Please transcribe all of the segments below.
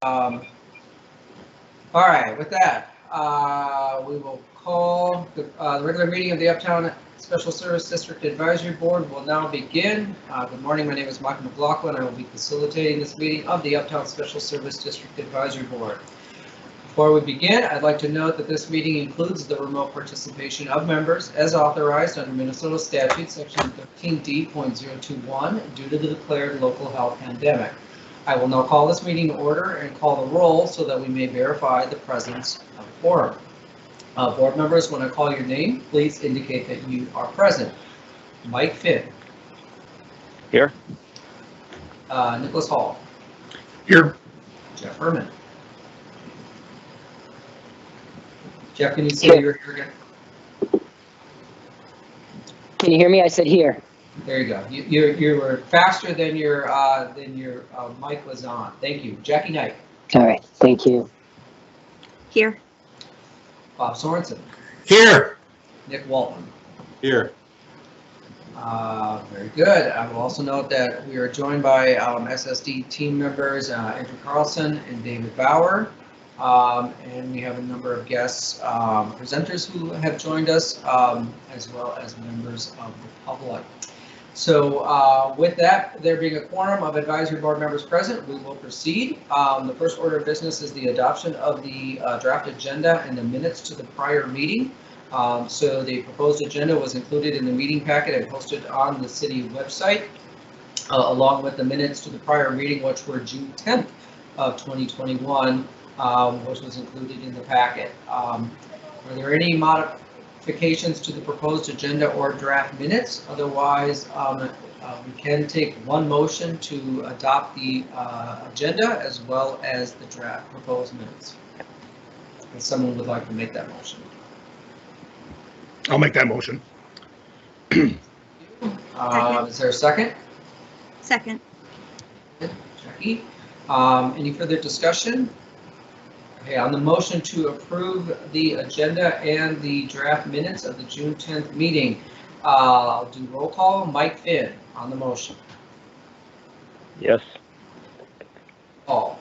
All right, with that, we will call the regular meeting of the Uptown Special Service District Advisory Board will now begin. Good morning, my name is Michael McLaughlin. I will be facilitating this meeting of the Uptown Special Service District Advisory Board. Before we begin, I'd like to note that this meeting includes the remote participation of members as authorized under Minnesota Statute Section 13D.021 due to the declared local health pandemic. I will now call this meeting to order and call the roll so that we may verify the presence of quorum. Board members, when I call your name, please indicate that you are present. Mike Finn. Here. Nicholas Hall. Here. Jeff Herman. Jeff, can you say you're here again? Can you hear me? I said here. There you go. You were faster than your mic was on. Thank you. Jackie Knight. All right. Thank you. Here. Bob Sorensen. Here. Nick Walton. Here. Very good. I will also note that we are joined by SSD team members Andrew Carlson and David Bauer. And we have a number of guests, presenters who have joined us, as well as members of the public. So with that, there being a quorum of advisory board members present, we will proceed. The first order of business is the adoption of the draft agenda and the minutes to the prior meeting. So the proposed agenda was included in the meeting packet and posted on the city website, along with the minutes to the prior meeting, which were June 10th of 2021, which was included in the packet. Are there any modifications to the proposed agenda or draft minutes? Otherwise, we can take one motion to adopt the agenda as well as the draft proposed minutes. If someone would like to make that motion. I'll make that motion. Is there a second? Second. Jackie. Any further discussion? Okay, on the motion to approve the agenda and the draft minutes of the June 10th meeting, I'll do roll call. Mike Finn on the motion. Yes. Paul.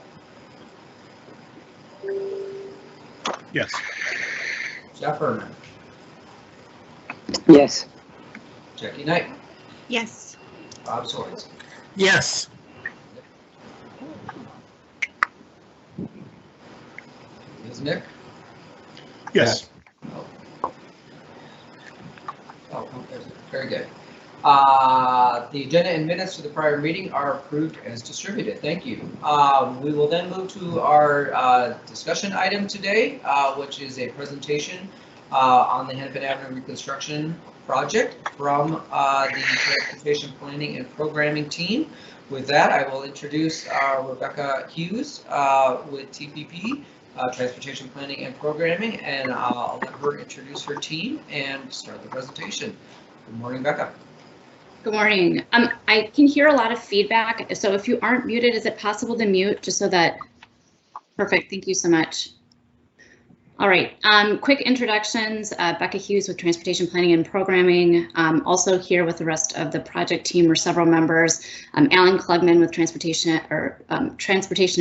Yes. Jeff Herman. Yes. Jackie Knight. Yes. Bob Sorensen. Yes. Is Nick? Yes. Oh, very good. The agenda and minutes to the prior meeting are approved as distributed. Thank you. We will then move to our discussion item today, which is a presentation on the Hennepin Avenue reconstruction project from the Transportation Planning and Programming team. With that, I will introduce Rebecca Hughes with TPP, Transportation Planning and Programming, and I'll let her introduce her team and start the presentation. Good morning, Becca. Good morning. I can hear a lot of feedback, so if you aren't muted, is it possible to mute just so that? Perfect, thank you so much. All right, quick introductions. Becca Hughes with Transportation Planning and Programming. Also here with the rest of the project team are several members. Alan Klugman with Transportation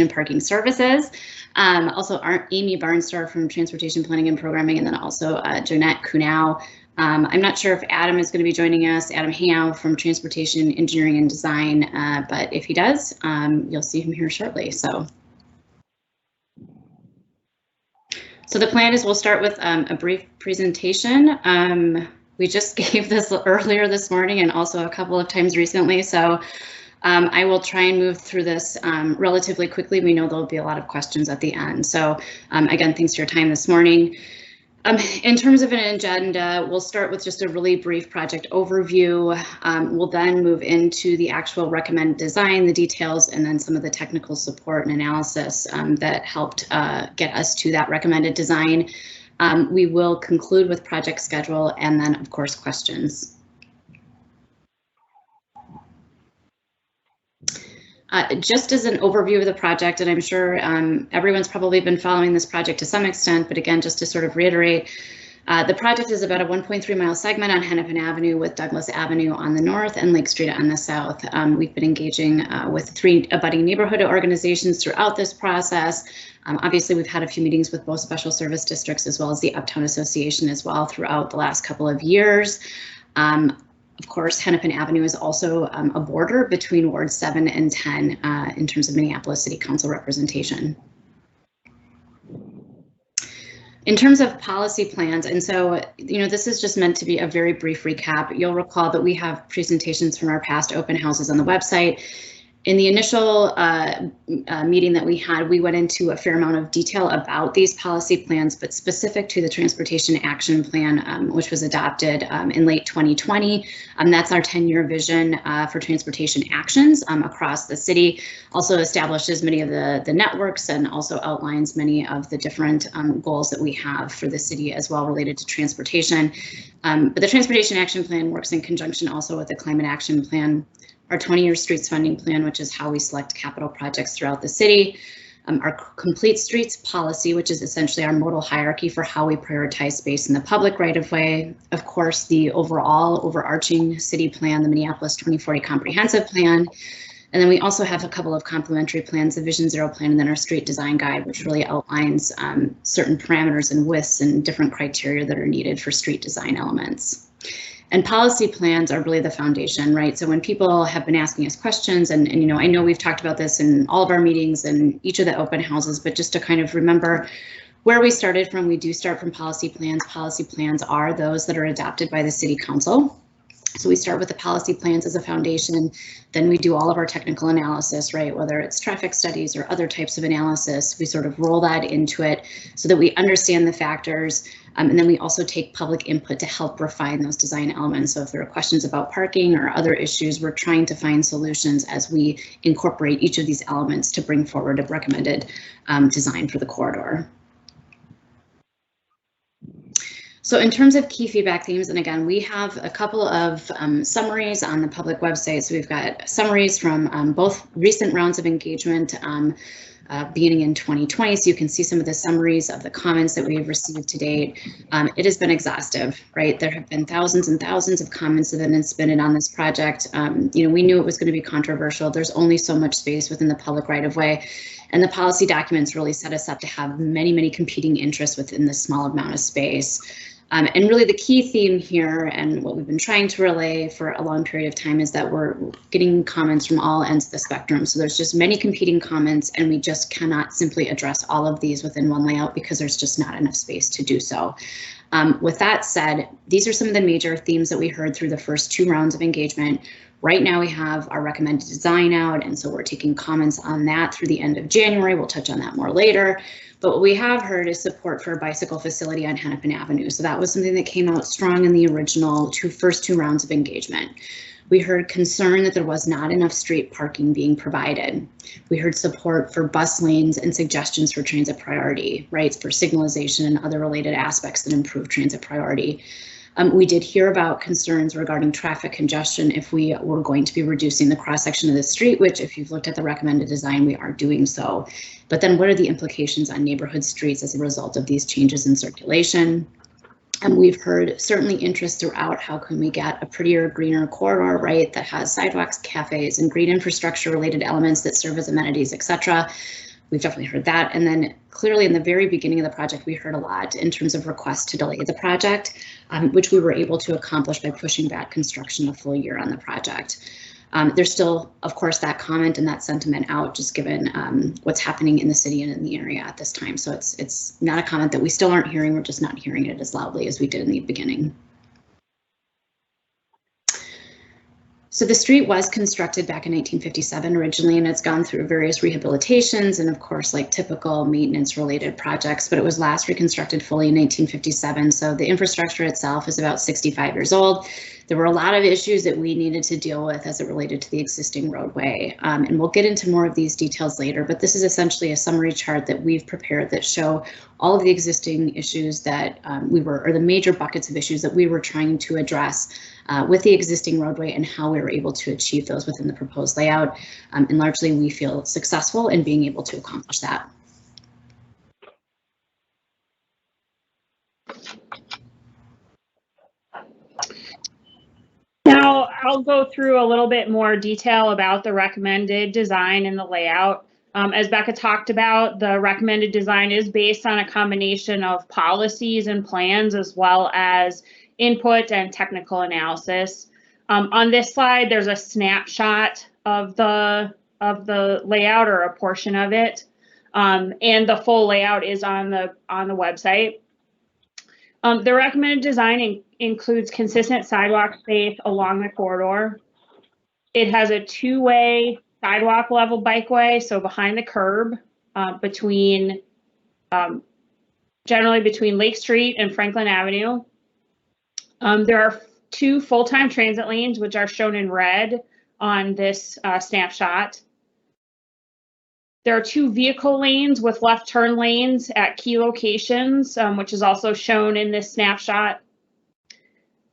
and Parking Services. Also Amy Barnstar from Transportation Planning and Programming, and then also Jeanette Kunau. I'm not sure if Adam is going to be joining us, Adam Howe from Transportation Engineering and Design, but if he does, you'll see him here shortly. So the plan is we'll start with a brief presentation. We just gave this earlier this morning and also a couple of times recently, so I will try and move through this relatively quickly. We know there'll be a lot of questions at the end. So again, thanks for your time this morning. In terms of an agenda, we'll start with just a really brief project overview. We'll then move into the actual recommended design, the details, and then some of the technical support and analysis that helped get us to that recommended design. We will conclude with project schedule and then, of course, questions. Just as an overview of the project, and I'm sure everyone's probably been following this project to some extent, but again, just to sort of reiterate, The project is about a 1.3 mile segment on Hennepin Avenue with Douglas Avenue on the north and Lake Street on the south. We've been engaging with 3 abutting neighborhood organizations throughout this process. Obviously, we've had a few meetings with both special service districts as well as the Uptown Association as well throughout the last couple of years. Of course, Hennepin Avenue is also a border between Wards 7 and 10 in terms of Minneapolis City Council representation. In terms of policy plans, and so, this is just meant to be a very brief recap. You'll recall that we have presentations from our past open houses on the website. In the initial meeting that we had, we went into a fair amount of detail about these policy plans, but specific to the Transportation Action Plan, which was adopted in late 2020. That's our 10-year vision for transportation actions across the city. Also establishes many of the networks and also outlines many of the different goals that we have for the city as well related to transportation. But the Transportation Action Plan works in conjunction also with the Climate Action Plan, our 20-year streets funding plan, which is how we select capital projects throughout the city, our complete streets policy, which is essentially our modal hierarchy for how we prioritize space in the public right of way. Of course, the overarching city plan, the Minneapolis 2040 comprehensive plan. And then we also have a couple of complementary plans, the Vision Zero plan, and then our street design guide, which really outlines certain parameters and widths and different criteria that are needed for street design elements. And policy plans are really the foundation, right? So when people have been asking us questions, and I know we've talked about this in all of our meetings and each of the open houses, but just to kind of remember where we started from, we do start from policy plans. Policy plans are those that are adopted by the City Council. So we start with the policy plans as a foundation, then we do all of our technical analysis, right? Whether it's traffic studies or other types of analysis, we sort of roll that into it so that we understand the factors. And then we also take public input to help refine those design elements. So if there are questions about parking or other issues, we're trying to find solutions as we incorporate each of these elements to bring forward a recommended design for the corridor. So in terms of key feedback themes, and again, we have a couple of summaries on the public website. So we've got summaries from both recent rounds of engagement beginning in 2020. So you can see some of the summaries of the comments that we've received to date. It has been exhaustive, right? There have been thousands and thousands of comments that have been submitted on this project. We knew it was going to be controversial. There's only so much space within the public right of way. And the policy documents really set us up to have many, many competing interests within this small amount of space. And really the key theme here and what we've been trying to relay for a long period of time is that we're getting comments from all ends of the spectrum. So there's just many competing comments and we just cannot simply address all of these within one layout because there's just not enough space to do so. With that said, these are some of the major themes that we heard through the first 2 rounds of engagement. Right now we have our recommended design out, and so we're taking comments on that through the end of January. We'll touch on that more later. But what we have heard is support for a bicycle facility on Hennepin Avenue. So that was something that came out strong in the original first two rounds of engagement. We heard concern that there was not enough street parking being provided. We heard support for bus lanes and suggestions for transit priority, right, for signalization and other related aspects that improve transit priority. We did hear about concerns regarding traffic congestion if we were going to be reducing the cross section of the street, which if you've looked at the recommended design, we are doing so. But then what are the implications on neighborhood streets as a result of these changes in circulation? And we've heard certainly interest throughout how can we get a prettier, greener corridor, right, that has sidewalks, cafes, and green infrastructure related elements that serve as amenities, etc. We've definitely heard that. And then clearly in the very beginning of the project, we heard a lot in terms of requests to delay the project, which we were able to accomplish by pushing back construction a full year on the project. There's still, of course, that comment and that sentiment out, just given what's happening in the city and in the area at this time. So it's not a comment that we still aren't hearing, we're just not hearing it as loudly as we did in the beginning. So the street was constructed back in 1957 originally, and it's gone through various rehabilitations and of course like typical maintenance related projects, but it was last reconstructed fully in 1957. So the infrastructure itself is about 65 years old. There were a lot of issues that we needed to deal with as it related to the existing roadway. And we'll get into more of these details later, but this is essentially a summary chart that we've prepared that show all of the existing issues that or the major buckets of issues that we were trying to address with the existing roadway and how we were able to achieve those within the proposed layout. And largely we feel successful in being able to accomplish that. I'll go through a little bit more detail about the recommended design and the layout. As Becca talked about, the recommended design is based on a combination of policies and plans as well as input and technical analysis. On this slide, there's a snapshot of the layout or a portion of it, and the full layout is on the website. The recommended design includes consistent sidewalk space along the corridor. It has a two-way sidewalk level bikeway, so behind the curb, generally between Lake Street and Franklin Avenue. There are 2 full-time transit lanes, which are shown in red on this snapshot. There are 2 vehicle lanes with left turn lanes at key locations, which is also shown in this snapshot.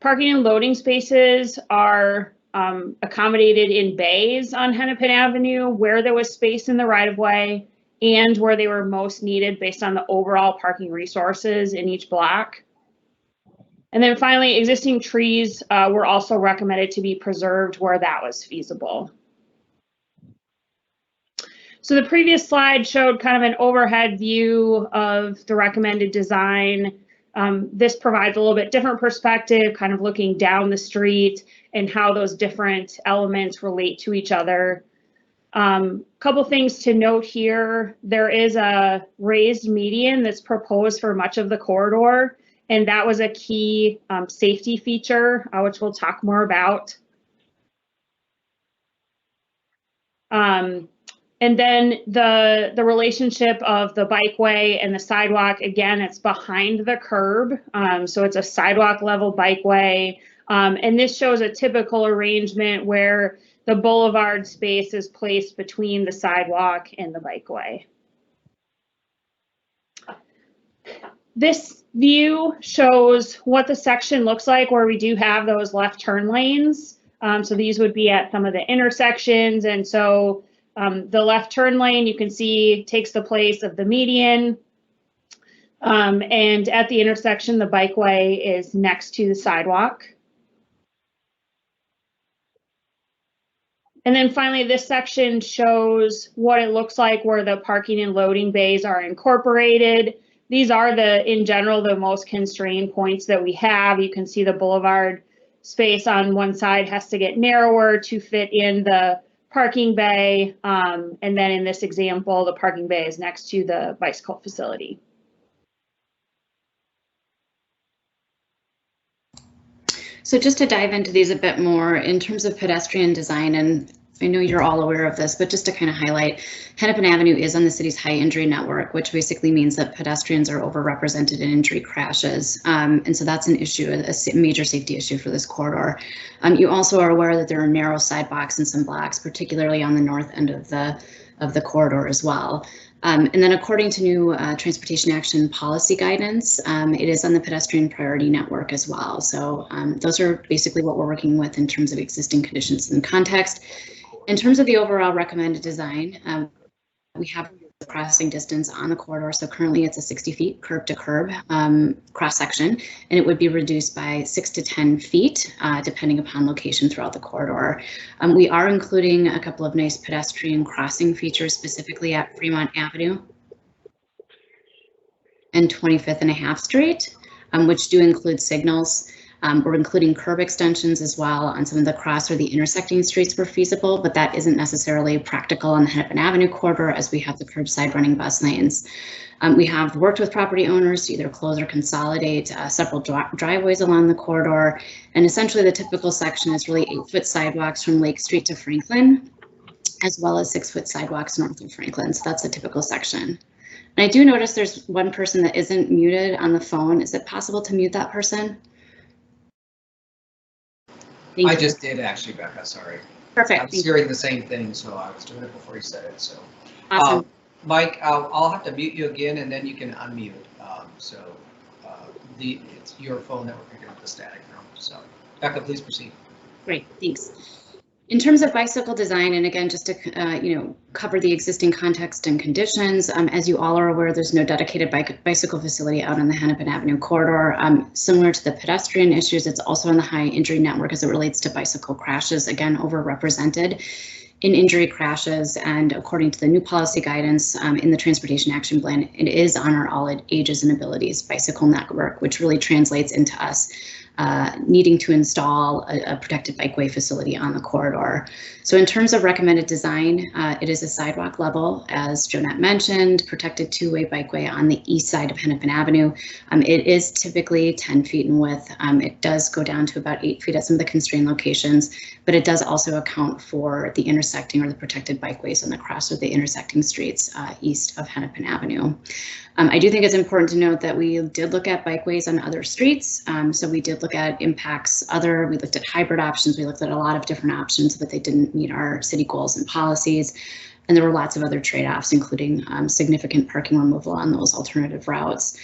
Parking and loading spaces are accommodated in bays on Hennepin Avenue where there was space in the right-of-way and where they were most needed based on the overall parking resources in each block. And then finally, existing trees were also recommended to be preserved where that was feasible. So the previous slide showed kind of an overhead view of the recommended design. This provides a little bit different perspective, kind of looking down the street and how those different elements relate to each other. Couple things to note here. There is a raised median that's proposed for much of the corridor, and that was a key safety feature, which we'll talk more about. And then the relationship of the bikeway and the sidewalk, again, it's behind the curb. So it's a sidewalk level bikeway. And this shows a typical arrangement where the boulevard space is placed between the sidewalk and the bikeway. This view shows what the section looks like where we do have those left turn lanes. So these would be at some of the intersections. And so the left turn lane, you can see, takes the place of the median. And at the intersection, the bikeway is next to the sidewalk. And then finally, this section shows what it looks like where the parking and loading bays are incorporated. These are in general, the most constrained points that we have. You can see the boulevard space on one side has to get narrower to fit in the parking bay. And then in this example, the parking bay is next to the bicycle facility. So just to dive into these a bit more in terms of pedestrian design, and I know you're all aware of this, but just to kind of highlight, Hennepin Avenue is on the city's high injury network, which basically means that pedestrians are overrepresented in injury crashes. And so that's an issue, a major safety issue for this corridor. You also are aware that there are narrow sidewalks in some blocks, particularly on the north end of the corridor as well. And then according to new transportation action policy guidance, it is on the pedestrian priority network as well. So those are basically what we're working with in terms of existing conditions and context. In terms of the overall recommended design, we have the crossing distance on the corridor. So currently it's a 60 feet curb to curb cross section, and it would be reduced by 6 to 10 feet depending upon location throughout the corridor. We are including a couple of nice pedestrian crossing features specifically at Fremont Avenue and 25th and a half Street, which do include signals. We're including curb extensions as well on some of the cross or the intersecting streets where feasible, but that isn't necessarily practical on the Hennepin Avenue corridor as we have the curbside running bus lanes. We have worked with property owners to either close or consolidate several driveways along the corridor. And essentially the typical section is really 8-foot sidewalks from Lake Street to Franklin, as well as 6-foot sidewalks north of Franklin. So that's a typical section. And I do notice there's one person that isn't muted on the phone. Is it possible to mute that person? I just did actually, Becca, sorry. Perfect. I was hearing the same thing, so I was doing it before you said it, so. Awesome. Mike, I'll have to mute you again and then you can unmute. It's your phone that we're picking up the static from, so. Becca, please proceed. Great, thanks. In terms of bicycle design, and again, just to cover the existing context and conditions, as you all are aware, there's no dedicated bicycle facility out on the Hennepin Avenue corridor. Similar to the pedestrian issues, it's also in the high injury network as it relates to bicycle crashes, again, overrepresented in injury crashes. And according to the new policy guidance in the Transportation Action Plan, it is on our all ages and abilities bicycle network, which really translates into us needing to install a protected bikeway facility on the corridor. So in terms of recommended design, it is a sidewalk level, as Jonette mentioned, protected two-way bikeway on the east side of Hennepin Avenue. It is typically 10 feet in width. It does go down to about 8 feet at some of the constrained locations, but it does also account for the intersecting or the protected bikeways on the cross or the intersecting streets east of Hennepin Avenue. I do think it's important to note that we did look at bikeways on other streets. So we did look at impacts we looked at hybrid options, we looked at a lot of different options, but they didn't meet our city goals and policies. And there were lots of other trade-offs, including significant parking removal on those alternative routes.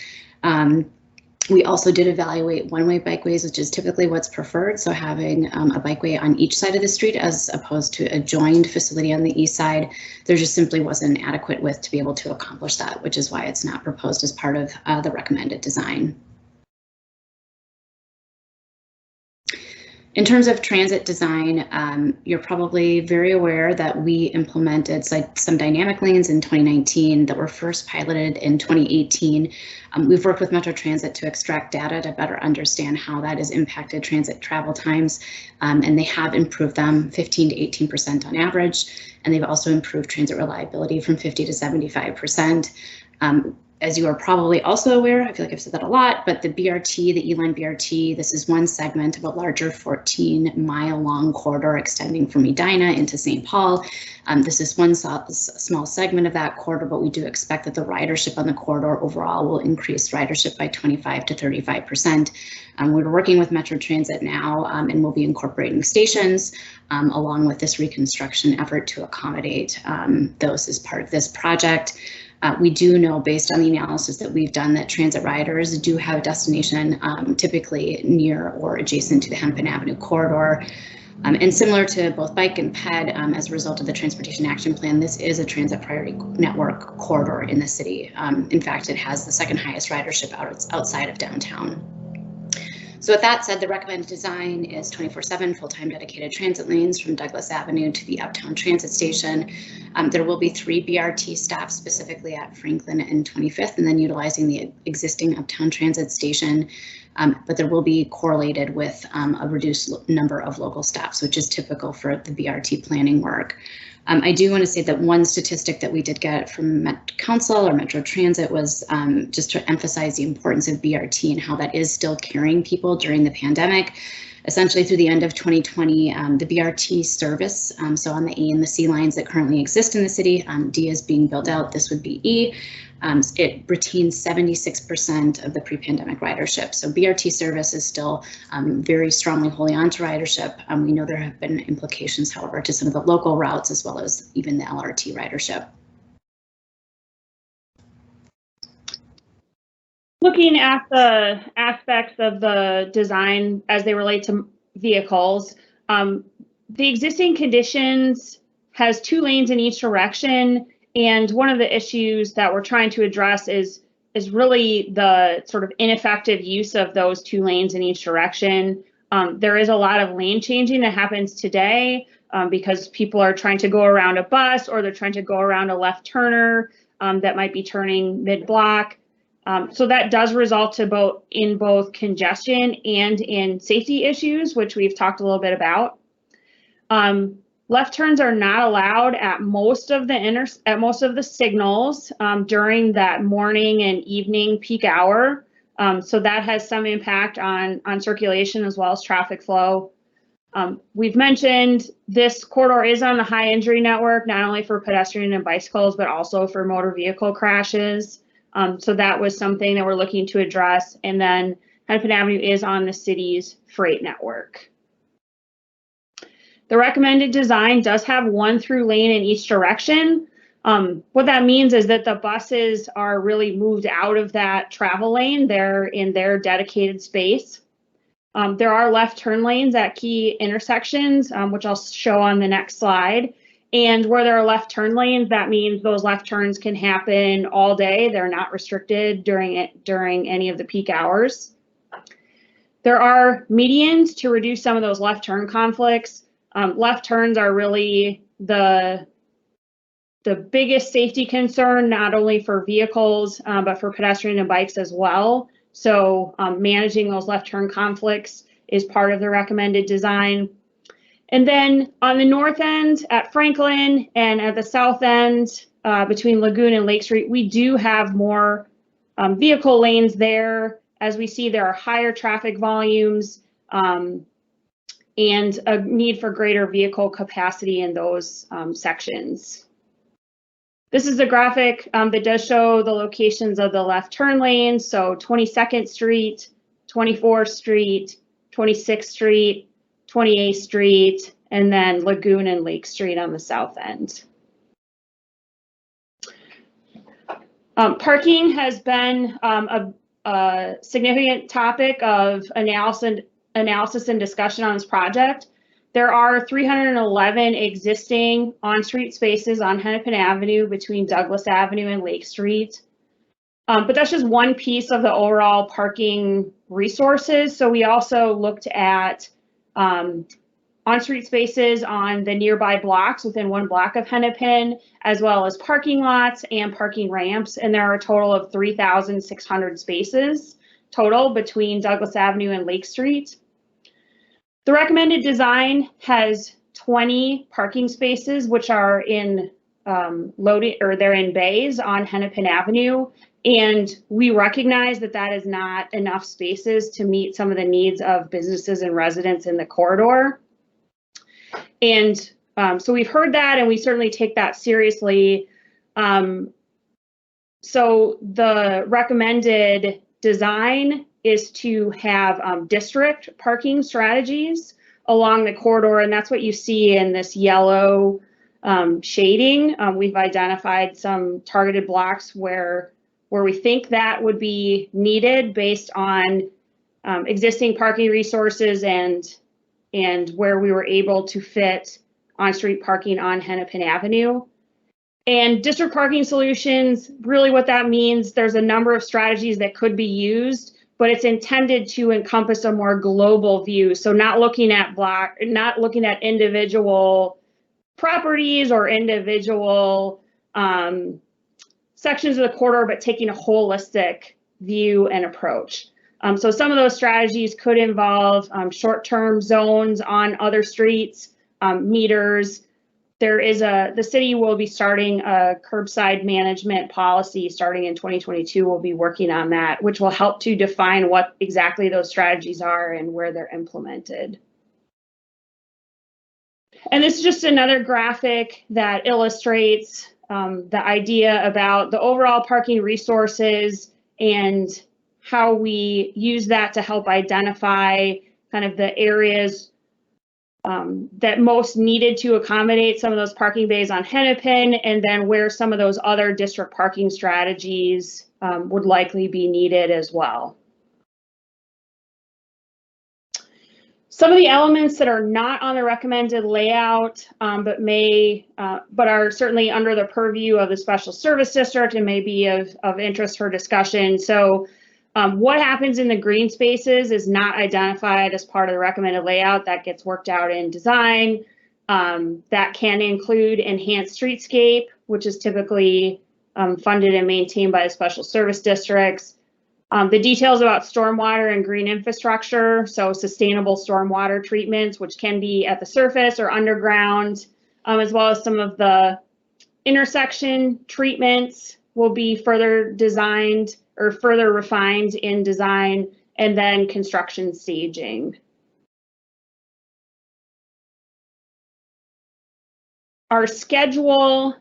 We also did evaluate one-way bikeways, which is typically what's preferred. So having a bikeway on each side of the street as opposed to a joined facility on the east side, there just simply wasn't adequate width to be able to accomplish that, which is why it's not proposed as part of the recommended design. In terms of transit design, you're probably very aware that we implemented some dynamic lanes in 2019 that were first piloted in 2018. We've worked with Metro Transit to extract data to better understand how that has impacted transit travel times, and they have improved them 15 to 18% on average, and they've also improved transit reliability from 50 to 75%. As you are probably also aware, I feel like I've said that a lot, but the BRT, the E-Line BRT, this is one segment of a larger 14-mile long corridor extending from Edina into St. Paul. This is one small segment of that corridor, but we do expect that the ridership on the corridor overall will increase ridership by 25 to 35%. We're working with Metro Transit now, and we'll be incorporating stations along with this reconstruction effort to accommodate those as part of this project. We do know, based on the analysis that we've done, that transit riders do have a destination typically near or adjacent to the Hennepin Avenue corridor. And similar to both bike and ped, as a result of the Transportation Action Plan, this is a transit priority network corridor in the city. In fact, it has the second highest ridership outside of downtown. So with that said, the recommended design is 24/7 full-time dedicated transit lanes from Douglas Avenue to the Uptown Transit Station. There will be 3 BRT stops specifically at Franklin and 25th, and then utilizing the existing Uptown Transit Station. But there will be correlated with a reduced number of local stops, which is typical for the BRT planning work. I do want to say that one statistic that we did get from Met Council or Metro Transit was just to emphasize the importance of BRT and how that is still carrying people during the pandemic. Essentially through the end of 2020, the BRT service, so on the A and the C lines that currently exist in the city, D is being built out, this would be E. It retains 76% of the pre-pandemic ridership. So BRT service is still very strongly holding on to ridership. We know there have been implications, however, to some of the local routes as well as even the LRT ridership. Looking at the aspects of the design as they relate to vehicles, the existing conditions has 2 lanes in each direction. And one of the issues that we're trying to address is really the sort of ineffective use of those 2 lanes in each direction. There is a lot of lane changing that happens today because people are trying to go around a bus or they're trying to go around a left turner that might be turning mid-block. So that does result in both congestion and in safety issues, which we've talked a little bit about. Left turns are not allowed at most of the signals during that morning and evening peak hour. So that has some impact on circulation as well as traffic flow. We've mentioned this corridor is on the high injury network, not only for pedestrian and bicycles, but also for motor vehicle crashes. So that was something that we're looking to address. And then Hennepin Avenue is on the city's freight network. The recommended design does have 1 through lane in each direction. What that means is that the buses are really moved out of that travel lane. They're in their dedicated space. There are left turn lanes at key intersections, which I'll show on the next slide. And where there are left turn lanes, that means those left turns can happen all day. They're not restricted during any of the peak hours. There are medians to reduce some of those left turn conflicts. Left turns are really the biggest safety concern, not only for vehicles, but for pedestrians and bikes as well. So managing those left turn conflicts is part of the recommended design. And then on the north end at Franklin and at the south end between Lagoon and Lake Street, we do have more vehicle lanes there. As we see, there are higher traffic volumes and a need for greater vehicle capacity in those sections. This is a graphic that does show the locations of the left turn lanes. So 22nd Street, 24th Street, 26th Street, 28th Street, and then Lagoon and Lake Street on the south end. Parking has been a significant topic of analysis and discussion on this project. There are 311 existing on-street spaces on Hennepin Avenue between Douglas Avenue and Lake Street. But that's just one piece of the overall parking resources. So we also looked at on-street spaces on the nearby blocks within one block of Hennepin, as well as parking lots and parking ramps. And there are a total of 3,600 spaces total between Douglas Avenue and Lake Street. The recommended design has 20 parking spaces, which are in they're in bays on Hennepin Avenue. And we recognize that that is not enough spaces to meet some of the needs of businesses and residents in the corridor. And so we've heard that, and we certainly take that seriously. So the recommended design is to have district parking strategies along the corridor, and that's what you see in this yellow shading. We've identified some targeted blocks where we think that would be needed based on existing parking resources and where we were able to fit on-street parking on Hennepin Avenue. And district parking solutions, really what that means, there's a number of strategies that could be used, but it's intended to encompass a more global view. So not looking at individual properties or individual sections of the corridor, but taking a holistic view and approach. So some of those strategies could involve short-term zones on other streets, meters. The city will be starting a curbside management policy starting in 2022. We'll be working on that, which will help to define what exactly those strategies are and where they're implemented. And this is just another graphic that illustrates the idea about the overall parking resources and how we use that to help identify kind of the areas that most needed to accommodate some of those parking bays on Hennepin, and then where some of those other district parking strategies would likely be needed as well. Some of the elements that are not on the recommended layout, but are certainly under the purview of the Special Service District and may be of interest for discussion. So what happens in the green spaces is not identified as part of the recommended layout. That gets worked out in design. That can include enhanced streetscape, which is typically funded and maintained by the Special Service Districts. The details about stormwater and green infrastructure, so sustainable stormwater treatments, which can be at the surface or underground, as well as some of the intersection treatments will be further designed or further refined in design, and then construction staging. Our schedule,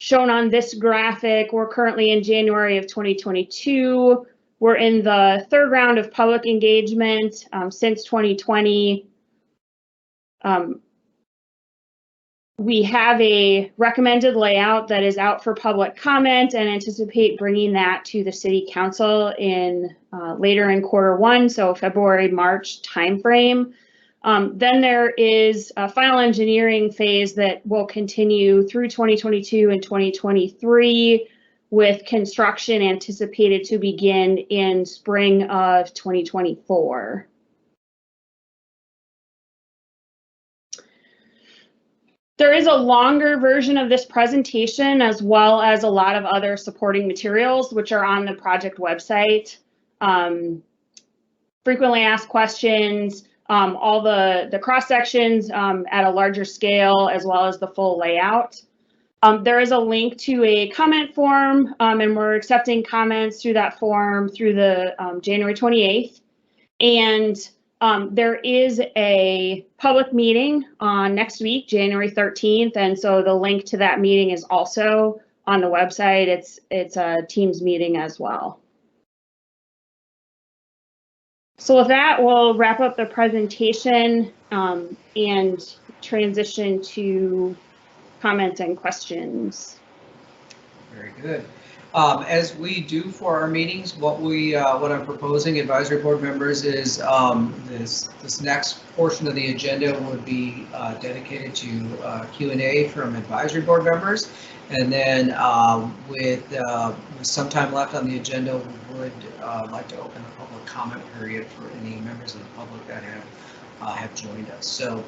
shown on this graphic, we're currently in January of 2022. We're in the third round of public engagement since 2020. We have a recommended layout that is out for public comment and anticipate bringing that to the city council in later in Q1, so February, March timeframe. Then there is a final engineering phase that will continue through 2022 and 2023, with construction anticipated to begin in spring of 2024. There is a longer version of this presentation, as well as a lot of other supporting materials, which are on the project website. Frequently asked questions, all the cross sections at a larger scale, as well as the full layout. There is a link to a comment form, and we're accepting comments through that form through the January 28th. And there is a public meeting on next week, January 13th. And so the link to that meeting is also on the website. It's a Teams meeting as well. So with that, we'll wrap up the presentation and transition to comments and questions. Very good. As we do for our meetings, what I'm proposing, advisory board members, is this next portion of the agenda would be dedicated to Q&A from advisory board members, and then with some time left on the agenda, we would like to open the public comment period for any members of the public that have joined us. So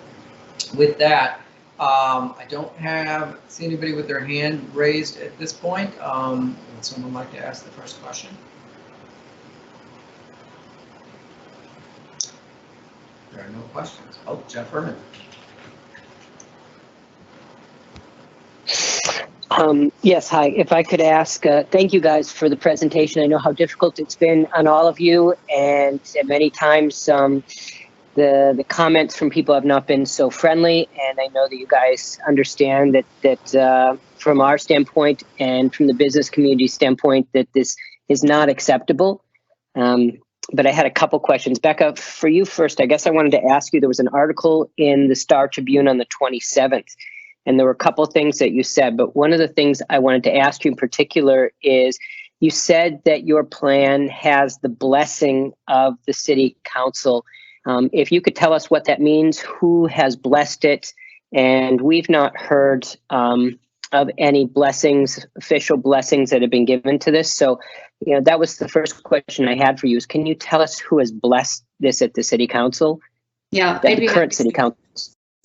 with that, I don't see anybody with their hand raised at this point. Would someone like to ask the first question? There are no questions. Oh, Jeff Herman. Yes, hi. If I could ask, thank you guys for the presentation. I know how difficult it's been on all of you, and many times the comments from people have not been so friendly, and I know that you guys understand that from our standpoint and from the business community standpoint, that this is not acceptable. But I had a couple questions. Becca, for you first, I guess I wanted to ask you, there was an article in the Star Tribune on the 27th, and there were a couple things that you said, but one of the things I wanted to ask you in particular is, you said that your plan has the blessing of the city council. If you could tell us what that means, who has blessed it, and we've not heard of any blessings, official blessings that have been given to this. So, that was the first question I had for you, is can you tell us who has blessed this at the city council? Yeah, The current city council.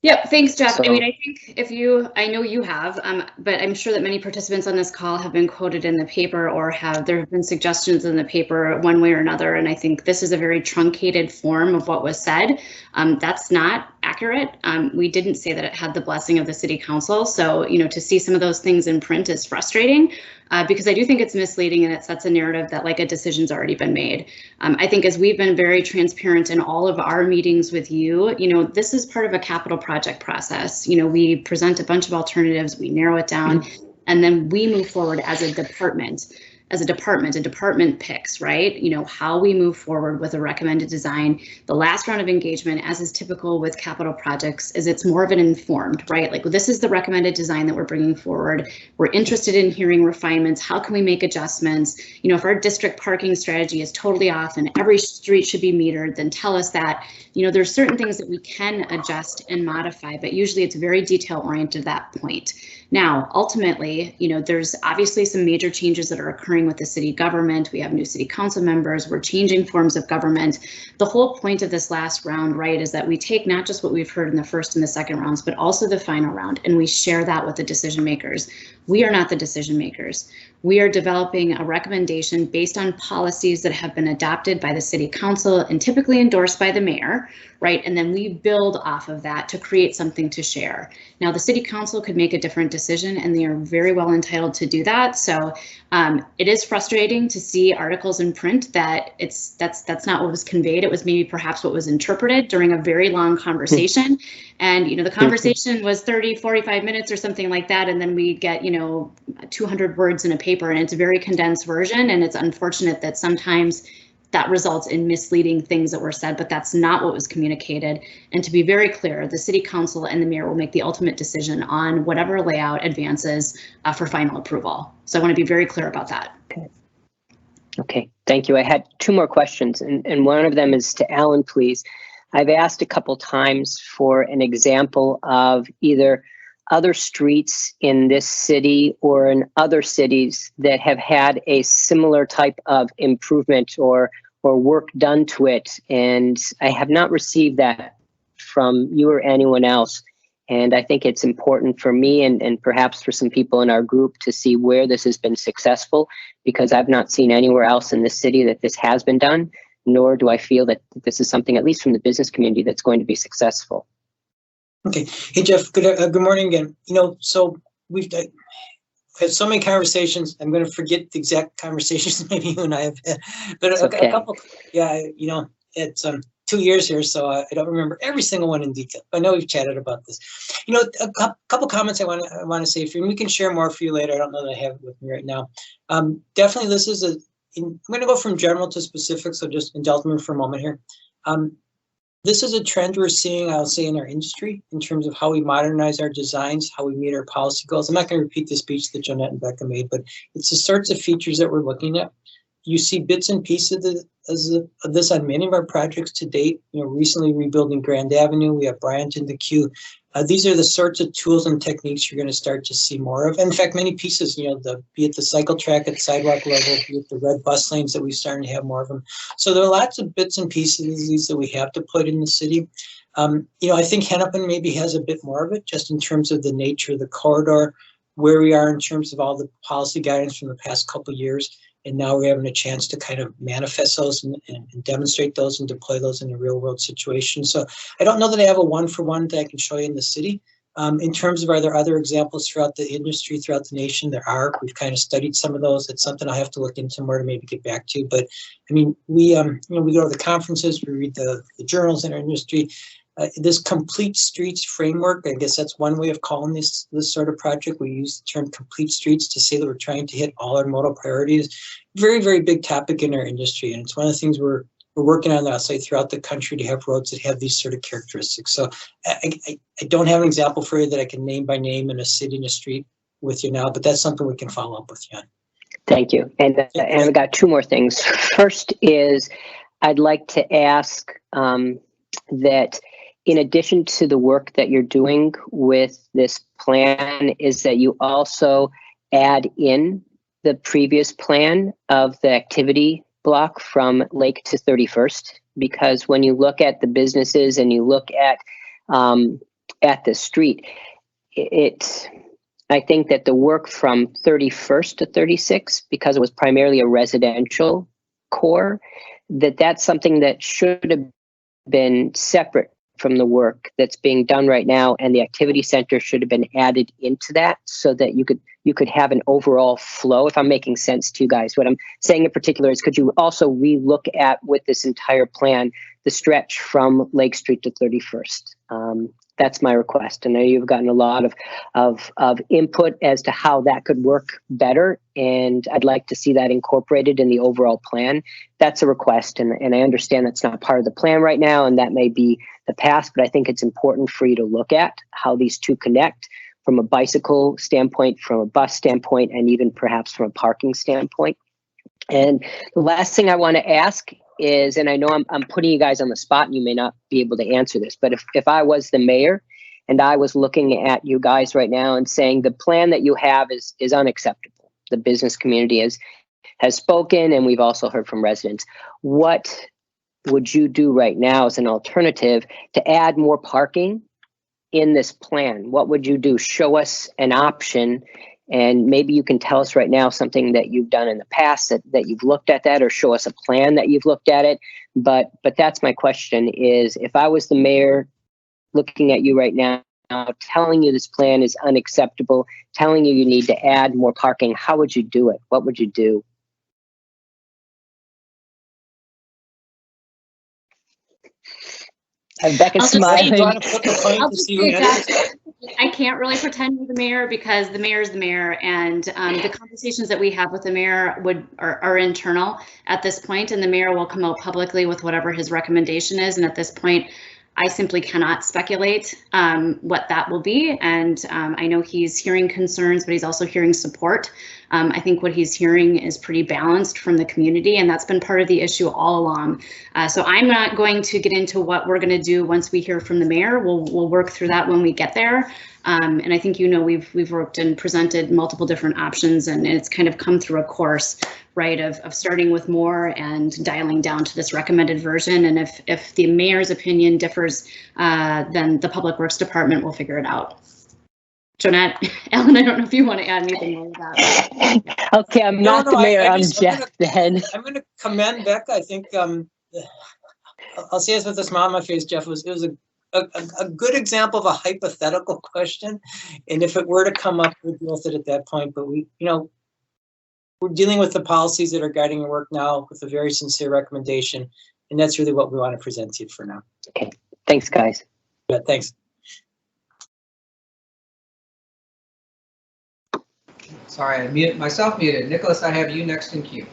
Yep, thanks, Jeff. So, I mean, I think I know you have, but I'm sure that many participants on this call have been quoted in the paper, or there have been suggestions in the paper one way or another. And I think this is a very truncated form of what was said. That's not accurate. We didn't say that it had the blessing of the city council. So, to see some of those things in print is frustrating. Because I do think it's misleading, and it sets a narrative that like a decision's already been made. I think as we've been very transparent in all of our meetings with you, this is part of a capital project process. We present a bunch of alternatives, we narrow it down, and then we move forward as a department. A department picks, right? How we move forward with a recommended design. The last round of engagement, as is typical with capital projects, is it's more of an informed, right? Like, this is the recommended design that we're bringing forward. We're interested in hearing refinements. How can we make adjustments? If our district parking strategy is totally off and every street should be metered, then tell us that. There's certain things that we can adjust and modify, but usually it's very detail oriented at that point. Now, ultimately, there's obviously some major changes that are occurring with the city government. We have new city council members. We're changing forms of government. The whole point of this last round, right, is that we take not just what we've heard in the first and the second rounds, but also the final round, and we share that with the decision makers. We are not the decision makers. We are developing a recommendation based on policies that have been adopted by the city council and typically endorsed by the mayor, right? And then we build off of that to create something to share. Now, the city council could make a different decision, and they are very well entitled to do that. So it is frustrating to see articles in print that that's not what was conveyed. It was maybe perhaps what was interpreted during a very long conversation. And, the conversation was 30, 45 minutes or something like that. And then we get, 200 words in a paper, and it's a very condensed version. And it's unfortunate that sometimes that results in misleading things that were said, but that's not what was communicated. And to be very clear, the city council and the mayor will make the ultimate decision on whatever layout advances for final approval. So I want to be very clear about that. Okay, thank you. I had two more questions, and one of them is to Alan, please. I've asked a couple times for an example of either other streets in this city or in other cities that have had a similar type of improvement or work done to it. And I have not received that from you or anyone else. And I think it's important for me and perhaps for some people in our group to see where this has been successful, because I've not seen anywhere else in this city that this has been done, nor do I feel that this is something, at least from the business community, that's going to be successful. Okay. Hey, Jeff, good morning again. So we've had so many conversations. I'm going to forget the exact conversations maybe you and I have had, but a couple, yeah, it's 2 years here, so I don't remember every single one in detail. I know we've chatted about this. A couple comments I want to say for you, and we can share more for you later. I don't know that I have it with me right now. Definitely, this is I'm going to go from general to specific, so just indulge me for a moment here. This is a trend we're seeing, I'll say, in our industry in terms of how we modernize our designs, how we meet our policy goals. I'm not going to repeat the speech that Jonette and Becca made, but it's the sorts of features that we're looking at. You see bits and pieces of this on many of our projects to date. Recently rebuilding Grand Avenue, we have Bryant in the queue. These are the sorts of tools and techniques you're going to start to see more of. In fact, many pieces, be it the cycle track at sidewalk level, be it the red bus lanes that we're starting to have more of them. So there are lots of bits and pieces of these that we have to put in the city. I think Hennepin maybe has a bit more of it, just in terms of the nature of the corridor, where we are in terms of all the policy guidance from the past couple of years. And now we're having a chance to kind of manifest those and demonstrate those and deploy those in a real world situation. So I don't know that I have a one-for-one that I can show you in the city. In terms of, are there other examples throughout the industry, throughout the nation? There are. We've kind of studied some of those. It's something I have to look into more to maybe get back to. But I mean, we go to the conferences, we read the journals in our industry. This complete streets framework, I guess that's one way of calling this sort of project. We use the term complete streets to say that we're trying to hit all our modal priorities. Very, very big topic in our industry. And it's one of the things we're working on, I'll say, throughout the country to have roads that have these sort of characteristics. So I don't have an example for you that I can name by name in a city and a street with you now, but that's something we can follow up with you on. Thank you. And I've got two more things. First is I'd like to ask that in addition to the work that you're doing with this plan, is that you also add in the previous plan of the activity block from Lake to 31st, because when you look at the businesses and you look at the street, I think that the work from 31st to 36, because it was primarily a residential core, that's something that should have been separate from the work that's being done right now, and the activity center should have been added into that so that you could have an overall flow. If I'm making sense to you guys, what I'm saying in particular is, could you also relook at, with this entire plan, the stretch from Lake Street to 31st? That's my request. I know you've gotten a lot of input as to how that could work better, and I'd like to see that incorporated in the overall plan. That's a request, and I understand that's not part of the plan right now, and that may be the past, but I think it's important for you to look at how these two connect from a bicycle standpoint, from a bus standpoint, and even perhaps from a parking standpoint. And the last thing I want to ask is, and I know I'm putting you guys on the spot and you may not be able to answer this, but if I was the mayor and I was looking at you guys right now and saying the plan that you have is unacceptable, the business community has spoken, and we've also heard from residents, what would you do right now as an alternative to add more parking in this plan? What would you do? Show us an option. And maybe you can tell us right now something that you've done in the past that you've looked at that, or show us a plan that you've looked at it. But that's my question is, if I was the mayor looking at you right now, telling you this plan is unacceptable, telling you need to add more parking, how would you do it? What would you do? Becca smiling. You want to flip the coin to see who answers? I can't really pretend to be the mayor because the mayor is the mayor, and the conversations that we have with the mayor are internal at this point, and the mayor will come out publicly with whatever his recommendation is. And at this point, I simply cannot speculate what that will be. And I know he's hearing concerns, but he's also hearing support. I think what he's hearing is pretty balanced from the community, and that's been part of the issue all along. So I'm not going to get into what we're going to do once we hear from the mayor. We'll work through that when we get there. And I think, we've worked and presented multiple different options, and it's kind of come through a course, right, of starting with more and dialing down to this recommended version. And if the mayor's opinion differs, then the Public Works Department will figure it out. Jonette, Ellen, I don't know if you want to add anything more to that. Okay, I'm not the mayor, I'm Jeff then. I'm going to commend Becca. I think I'll say this with a smile on my face, Jeff. It was a good example of a hypothetical question, and if it were to come up, we'd deal with it at that point. But we're dealing with the policies that are guiding our work now with a very sincere recommendation, and that's really what we want to present to you for now. Okay, thanks, guys. Yeah, thanks. Sorry, I myself muted. Nicholas, I have you next in queue.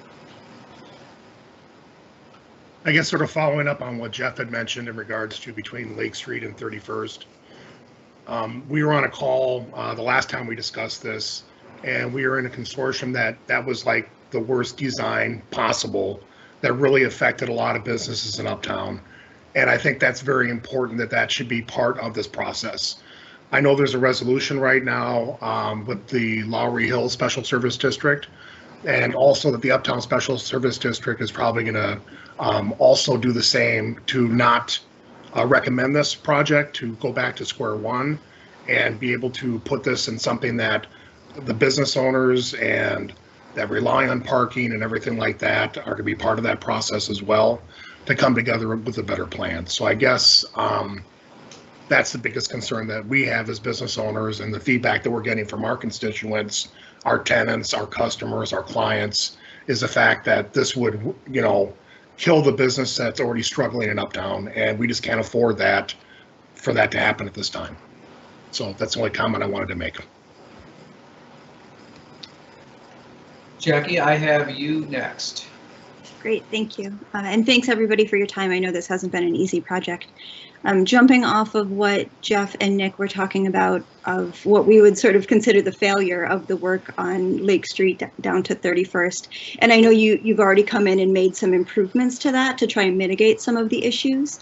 I guess sort of following up on what Jeff had mentioned in regards to between Lake Street and 31st. We were on a call the last time we discussed this, and we were in a consortium that was like the worst design possible that really affected a lot of businesses in Uptown. And I think that's very important that should be part of this process. I know there's a resolution right now with the Lowry Hill Special Service District, and also that the Uptown Special Service District is probably going to also do the same to not recommend this project, to go back to square one and be able to put this in something that the business owners and that rely on parking and everything like that are going to be part of that process as well, to come together with a better plan. So I guess that's the biggest concern that we have as business owners, and the feedback that we're getting from our constituents, our tenants, our customers, our clients, is the fact that this would, kill the business that's already struggling in Uptown, and we just can't afford that for that to happen at this time. So that's the only comment I wanted to make. Jackie, I have you next. Great, thank you. And thanks everybody for your time. I know this hasn't been an easy project. Jumping off of what Jeff and Nick were talking about, of what we would sort of consider the failure of the work on Lake Street down to 31st. And I know you've already come in and made some improvements to that to try and mitigate some of the issues.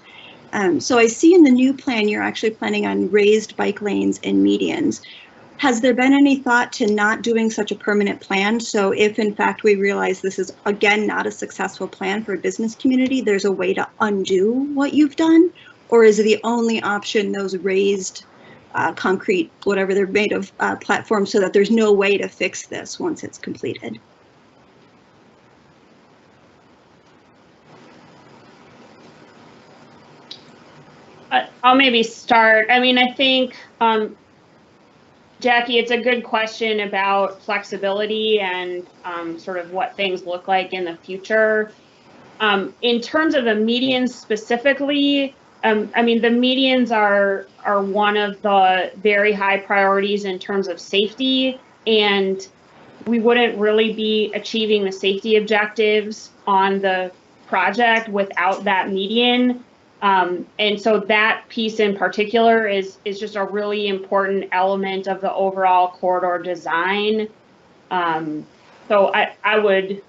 So I see in the new plan, you're actually planning on raised bike lanes and medians. Has there been any thought to not doing such a permanent plan? So if in fact we realize this is, again, not a successful plan for a business community, there's a way to undo what you've done? Or is the only option those raised concrete, whatever they're made of, platforms, so that there's no way to fix this once it's completed? I'll maybe start. I mean, I think, Jackie, it's a good question about flexibility and sort of what things look like in the future. In terms of the medians specifically, I mean, the medians are one of the very high priorities in terms of safety, and we wouldn't really be achieving the safety objectives on the project without that median. And so that piece in particular is just a really important element of the overall corridor design. So I would,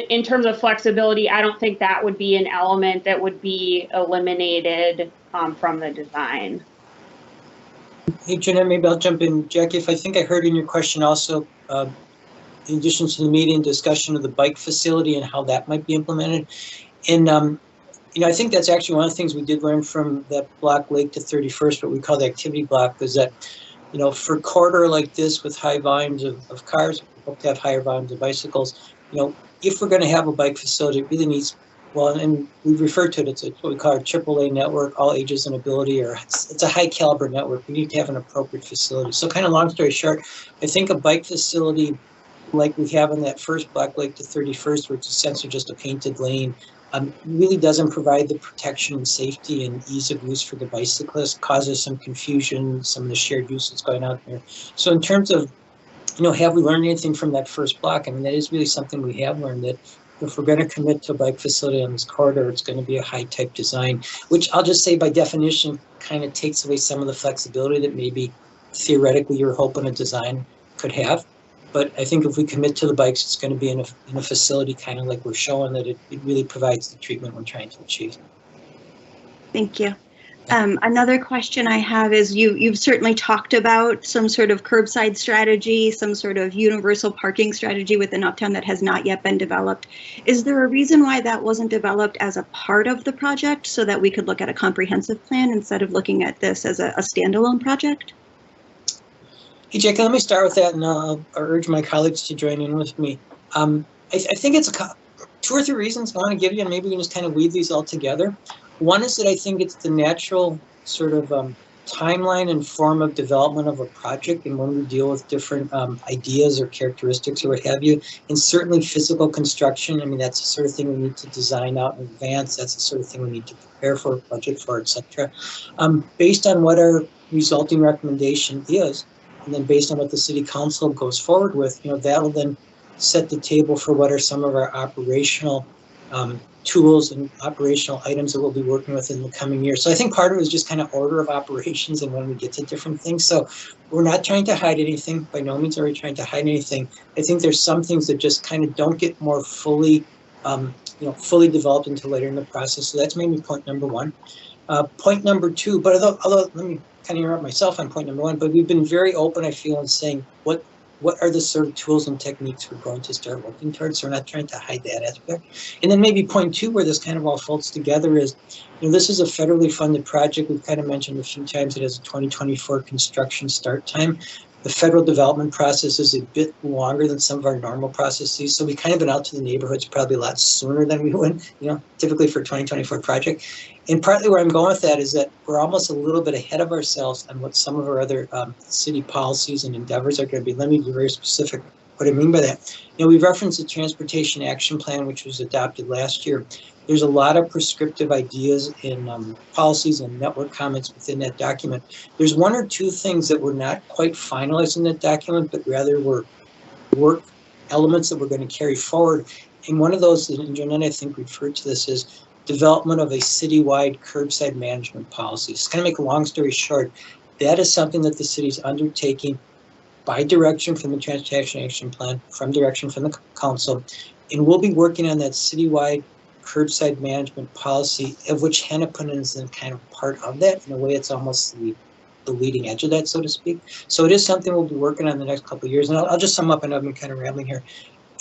in terms of flexibility, I don't think that would be an element that would be eliminated from the design. Hey, Jeanette, maybe I'll jump in. Jackie, if I think I heard in your question also, in addition to the median, discussion of the bike facility and how that might be implemented. And, I think that's actually one of the things we did learn from that block Lake to 31st, what we call the activity block, was that, for a corridor like this with high volumes of cars, we hope to have higher volumes of bicycles. If we're going to have a bike facility, it really needs, well, and we've referred to it, it's what we call our AAA network, all ages and ability, or it's a high caliber network. We need to have an appropriate facility. So kind of long story short, I think a bike facility like we have in that first block, Lake to 31st, which is essentially just a painted lane, really doesn't provide the protection and safety and ease of use for the bicyclist, causes some confusion, some of the shared use that's going out there. So in terms of, have we learned anything from that first block? I mean, that is really something we have learned, that if we're going to commit to a bike facility on this corridor, it's going to be a high-type design, which I'll just say by definition kind of takes away some of the flexibility that maybe theoretically you're hoping a design could have. But I think if we commit to the bikes, it's going to be in a facility kind of like we're showing that it really provides the treatment we're trying to achieve. Thank you. Another question I have is you've certainly talked about some sort of curbside strategy, some sort of universal parking strategy within Uptown that has not yet been developed. Is there a reason why that wasn't developed as a part of the project so that we could look at a comprehensive plan instead of looking at this as a standalone project? Hey, Jackie, let me start with that, and I'll urge my colleagues to join in with me. I think it's two or three reasons I want to give you, and maybe we can just kind of weave these all together. One is that I think it's the natural sort of timeline and form of development of a project, and when we deal with different ideas or characteristics or what have you, and certainly physical construction. I mean, that's the sort of thing we need to design out in advance. That's the sort of thing we need to prepare for, budget for, etc. Based on what our resulting recommendation is, and then based on what the city council goes forward with, that'll then set the table for what are some of our operational tools and operational items that we'll be working with in the coming year. So I think part of it is just kind of order of operations and when we get to different things. So we're not trying to hide anything. By no means are we trying to hide anything. I think there's some things that just kind of don't get more fully, fully developed until later in the process. So that's maybe point number one. Point number two, but although let me kind of interrupt myself on point number one, but we've been very open, I feel, in saying what are the sort of tools and techniques we're going to start working towards. So we're not trying to hide that aspect. And then maybe point two, where this kind of all folds together, is, this is a federally funded project. We've kind of mentioned a few times it has a 2024 construction start time. The federal development process is a bit longer than some of our normal processes. So we've kind of been out to the neighborhoods probably a lot sooner than we would, typically for a 2024 project. And partly where I'm going with that is that we're almost a little bit ahead of ourselves on what some of our other city policies and endeavors are going to be. Let me be very specific what I mean by that. We referenced the Transportation Action Plan, which was adopted last year. There's a lot of prescriptive ideas in policies and network comments within that document. There's one or two things that were not quite finalized in that document, but rather were work elements that we're going to carry forward. And one of those, and Jeanette, I think, referred to this, is development of a citywide curbside management policy. Just kind of make a long story short, that is something that the city's undertaking by direction from the Transportation Action Plan, from direction from the council, and we'll be working on that citywide curbside management policy, of which Hennepin is then kind of part of that. In a way, it's almost the leading edge of that, so to speak. So it is something we'll be working on the next couple of years. And I'll just sum up, and I've been kind of rambling here.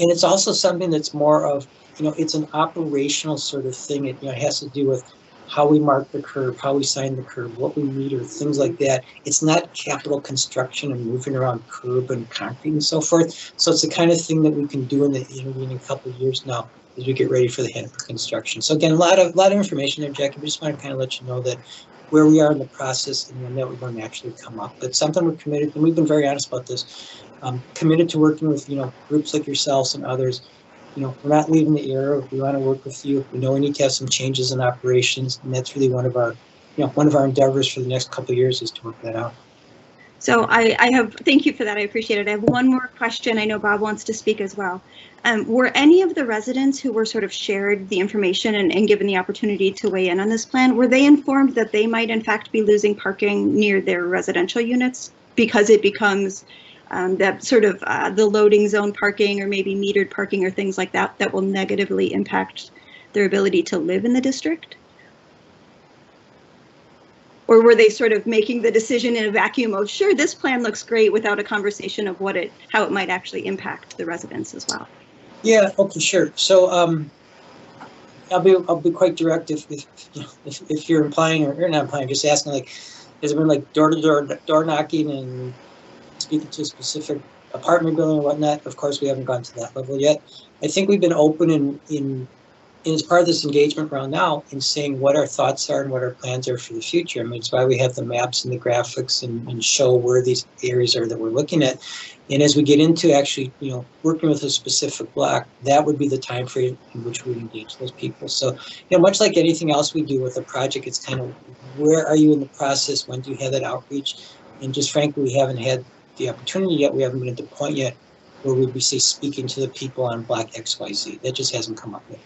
And it's also something that's more of, it's an operational sort of thing. It has to do with how we mark the curb, how we sign the curb, what we meter, things like that. It's not capital construction and moving around curb and concrete and so forth. So it's the kind of thing that we can do in the intervening couple of years now as we get ready for the Hennepin construction. So again, a lot of information there, Jackie. We just want to kind of let you know that where we are in the process and when that we're going to actually come up. But something we're committed, and we've been very honest about this, committed to working with groups like yourselves and others. We're not leaving the era. We want to work with you. We know we need to have some changes in operations, and that's really one of our endeavors for the next couple of years is to work that out. So thank you for that. I appreciate it. I have one more question. I know Bob wants to speak as well. Were any of the residents who were sort of shared the information and given the opportunity to weigh in on this plan, were they informed that they might in fact be losing parking near their residential units because it becomes that sort of the loading zone parking or maybe metered parking or things like that that will negatively impact their ability to live in the district? Or were they sort of making the decision in a vacuum of, sure, this plan looks great, without a conversation of how it might actually impact the residents as well? Yeah, okay, sure. So I'll be quite direct if you're implying, or you're not implying, just asking, like, has it been like door knocking and speaking to a specific apartment building or whatnot? Of course, we haven't gone to that level yet. I think we've been open in as part of this engagement round now in saying what our thoughts are and what our plans are for the future. I mean, it's why we have the maps and the graphics and show where these areas are that we're looking at. And as we get into actually, working with a specific block, that would be the time frame in which we would engage those people. So, much like anything else we do with a project, it's kind of where are you in the process? When do you have that outreach? And just frankly, we haven't had the opportunity yet. We haven't been at the point yet where we'd be, say, speaking to the people on block XYZ. That just hasn't come up yet.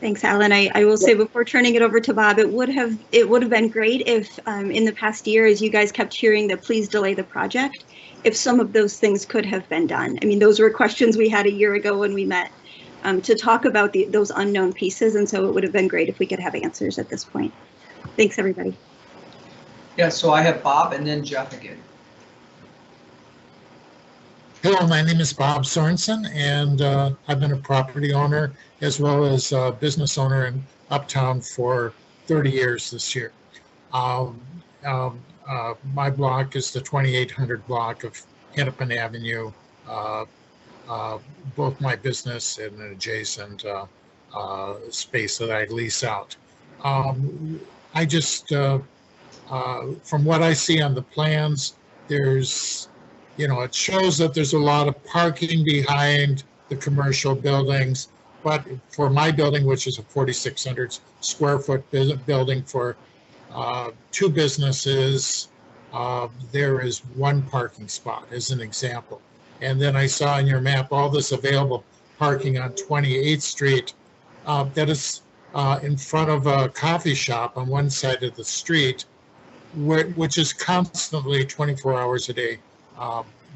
Thanks, Alan. I will say before turning it over to Bob, it would have been great if in the past year, as you guys kept hearing that please delay the project, if some of those things could have been done. I mean, those were questions we had a year ago when we met to talk about those unknown pieces. And so it would have been great if we could have answers at this point. Thanks, everybody. Yeah, so I have Bob and then Jeff again. Hello, my name is Bob Sorensen, and I've been a property owner as well as a business owner in Uptown for 30 years this year. My block is the 2800 block of Hennepin Avenue, both my business and an adjacent space that I lease out. I just, from what I see on the plans, there's it shows that there's a lot of parking behind the commercial buildings, but for my building, which is a 4,600 square foot building for 2 businesses, there is 1 parking spot as an example. And then I saw in your map all this available parking on 28th Street that is in front of a coffee shop on one side of the street, which is constantly 24 hours a day.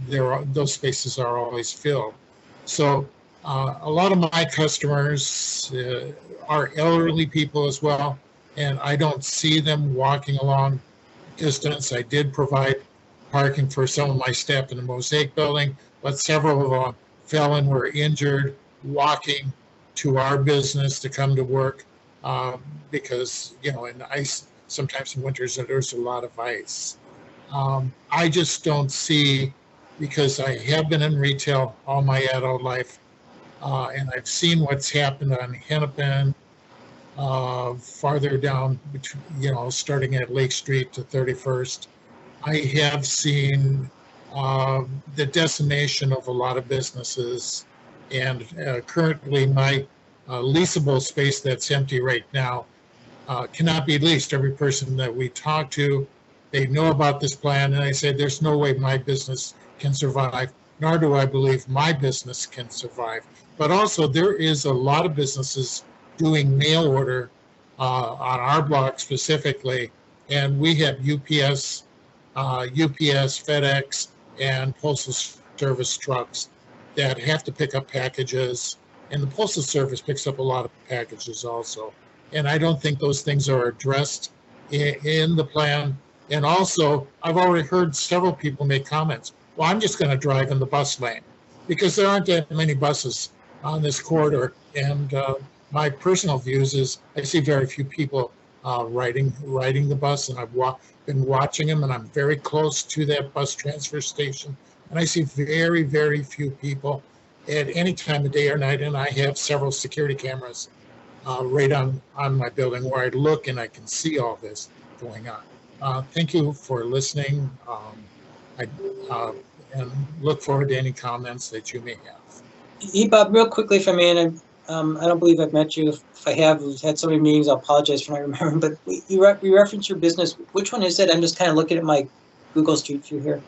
Those spaces are always filled. So a lot of my customers are elderly people as well, and I don't see them walking along distance. I did provide parking for some of my staff in the Mosaic building, but several of them fell and were injured walking to our business to come to work because, in ice, sometimes in winters there's a lot of ice. I just don't see, because I have been in retail all my adult life, and I've seen what's happened on Hennepin, farther down, starting at Lake Street to 31st. I have seen the decimation of a lot of businesses, and currently my leasable space that's empty right now cannot be leased. Every person that we talk to, they know about this plan, and I say there's no way my business can survive, nor do I believe my business can survive. But also there is a lot of businesses doing mail order on our block specifically, and we have UPS, FedEx, and Postal Service trucks that have to pick up packages, and the Postal Service picks up a lot of packages also. And I don't think those things are addressed in the plan. And also, I've already heard several people make comments. Well, I'm just going to drive in the bus lane because there aren't that many buses on this corridor. And my personal views is I see very few people riding the bus, and I've been watching them, and I'm very close to that bus transfer station. And I see very, very few people at any time of day or night. And I have several security cameras right on my building where I look and I can see all this going on. Thank you for listening, and look forward to any comments that you may have. Hey, Bob, real quickly, if I may, and I don't believe I've met you. If I have, we've had so many meetings, I'll apologize for not remembering, but you reference your business. Which one is it? I'm just kind of looking at my Google Street View here.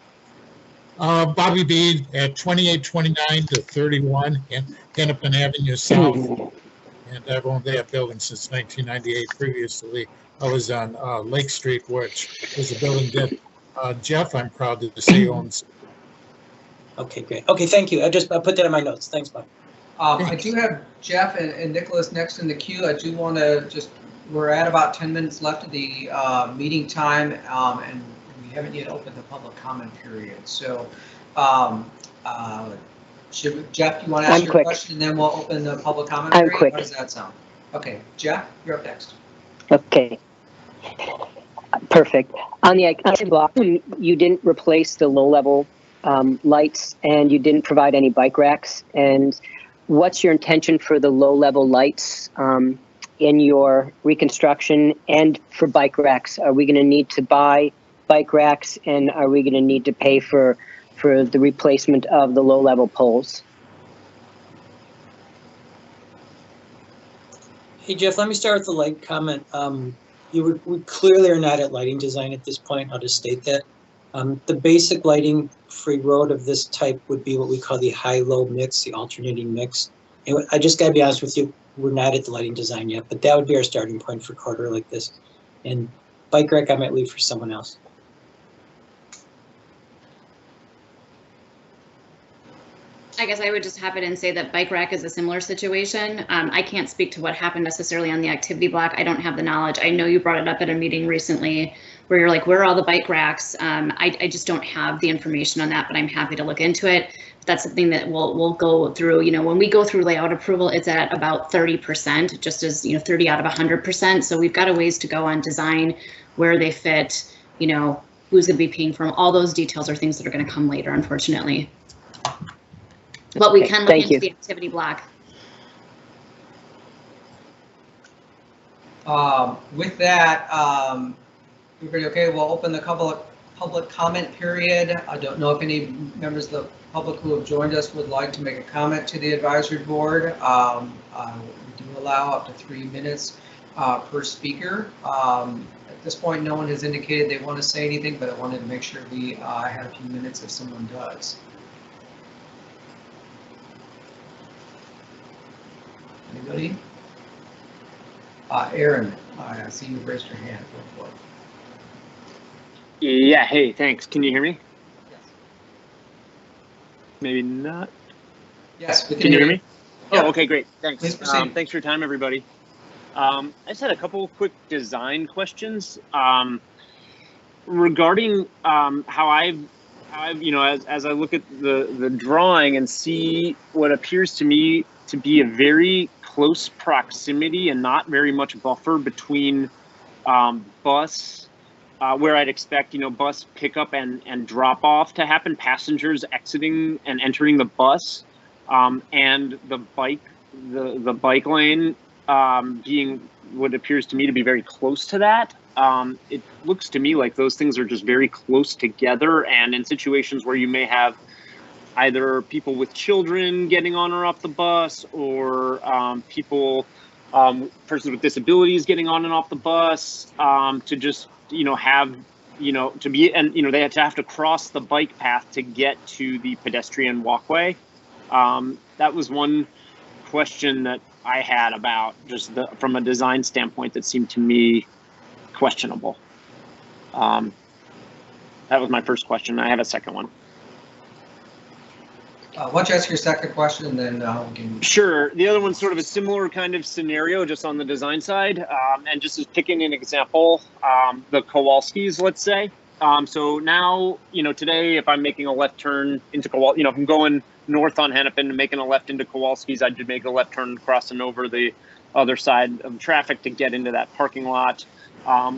Bobby B at 2829 to 31 and Hennepin Avenue South. And I've owned that building since 1998. Previously, I was on Lake Street, which is a building that Jeff, I'm proud to say, owns. Okay, great. Okay, thank you. I put that in my notes. Thanks, Bob. I do have Jeff and Nicholas next in the queue. I do want to we're at about 10 minutes left of the meeting time, and we haven't yet opened the public comment period. So, Jeff, you want to ask your question, and then we'll open the public comment period? Quick. How does that sound? Okay, Jeff, you're up next. Okay. Perfect. On the iconic block, you didn't replace the low-level lights, and you didn't provide any bike racks. And what's your intention for the low-level lights in your reconstruction and for bike racks? Are we going to need to buy bike racks, and are we going to need to pay for the replacement of the low-level poles? Hey, Jeff, let me start with the light comment. We clearly are not at lighting design at this point. I'll just state that. The basic lighting free road of this type would be what we call the high-low mix, the alternating mix. And I just gotta be honest with you, we're not at the lighting design yet, but that would be our starting point for a corridor like this. And bike rack, I might leave for someone else. I guess I would just hop in and say that bike rack is a similar situation. I can't speak to what happened necessarily on the activity block. I don't have the knowledge. I know you brought it up at a meeting recently where you're like, where are all the bike racks? I just don't have the information on that, but I'm happy to look into it. That's something that we'll go through. You know, when we go through layout approval, it's at about 30%, just as, 30 out of 100%. So we've got a ways to go on design, where they fit, who's going to be paying for them. All those details are things that are going to come later, unfortunately. But we can look into the activity block. With that, everybody okay? We'll open the public comment period. I don't know if any members of the public who have joined us would like to make a comment to the advisory board. We do allow up to 3 minutes per speaker. At this point, no one has indicated they want to say anything, but I wanted to make sure we had a few minutes if someone does. Anybody? Aaron, I see you raised your hand. Go for it. Yeah, hey, thanks. Can you hear me? Yes. Maybe not. Yes, we can you hear me? Yep. Oh, okay, great. Thanks. Please proceed. Thanks for your time, everybody. I just had a couple quick design questions regarding how I've as I look at the drawing and see what appears to me to be a very close proximity and not very much buffer between bus, where I'd expect, bus pickup and drop off to happen, passengers exiting and entering the bus, and the bike lane being what appears to me to be very close to that. It looks to me like those things are just very close together, and in situations where you may have either people with children getting on or off the bus, or persons with disabilities getting on and off the bus, to just, have, to be, and, they have to cross the bike path to get to the pedestrian walkway. That was one question that I had about just from a design standpoint that seemed to me questionable. That was my first question. I have a second one. Why don't you ask your second question, and then we can... Sure. The other one's sort of a similar kind of scenario, just on the design side, and just as picking an example, the Kowalskis, let's say. So now, today, if I'm making a left turn into Kowalski, if I'm going north on Hennepin and making a left into Kowalski's, I'd make a left turn crossing over the other side of traffic to get into that parking lot.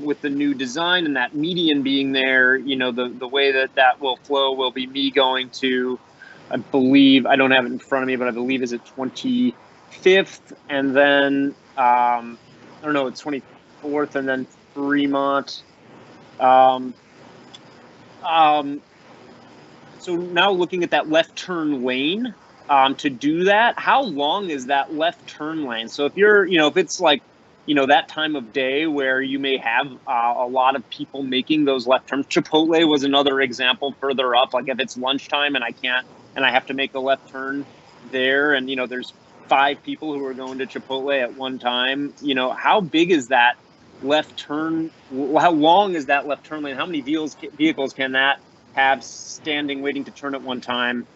With the new design and that median being there, the way that will flow will be me going to, I believe, I don't have it in front of me, but I believe is it 25th, and then, I don't know, it's 24th, and then Fremont. So now looking at that left turn lane, to do that, how long is that left turn lane? So if you're, if it's like, that time of day where you may have a lot of people making those left turns. Chipotle was another example further up, like if it's lunchtime and I have to make the left turn there, and there's 5 people who are going to Chipotle at one time, how big is that left turn? How long is that left turn lane? How many vehicles can that have standing waiting to turn at one time,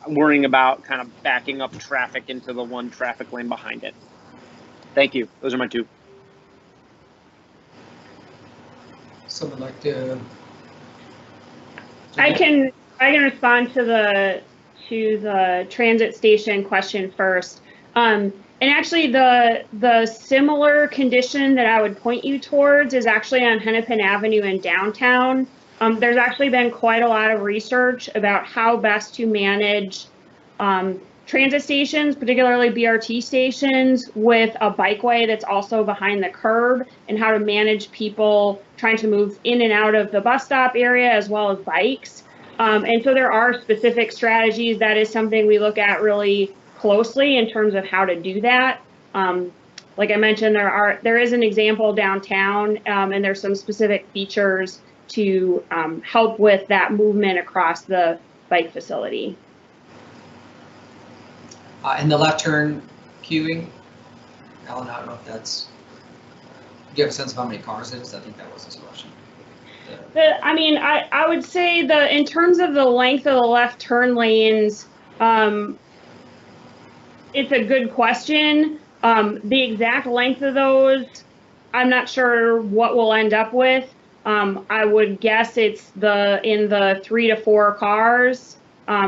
worrying about kind of backing up traffic into the one traffic lane behind it? Thank you. Those are my 2. Someone like to... I can respond to the transit station question first. And actually the similar condition that I would point you towards is actually on Hennepin Avenue in downtown. There's actually been quite a lot of research about how best to manage transit stations, particularly BRT stations, with a bikeway that's also behind the curb, and how to manage people trying to move in and out of the bus stop area as well as bikes. And so there are specific strategies. That is something we look at really closely in terms of how to do that. Like I mentioned, there is an example downtown, and there's some specific features to help with that movement across the bike facility. And the left turn queuing, Alan, I don't know if that's, do you have a sense of how many cars it is? I think that was his question. I mean, I would say in terms of the length of the left turn lanes, it's a good question. The exact length of those, I'm not sure what we'll end up with. I would guess it's in the 3 to 4 cars.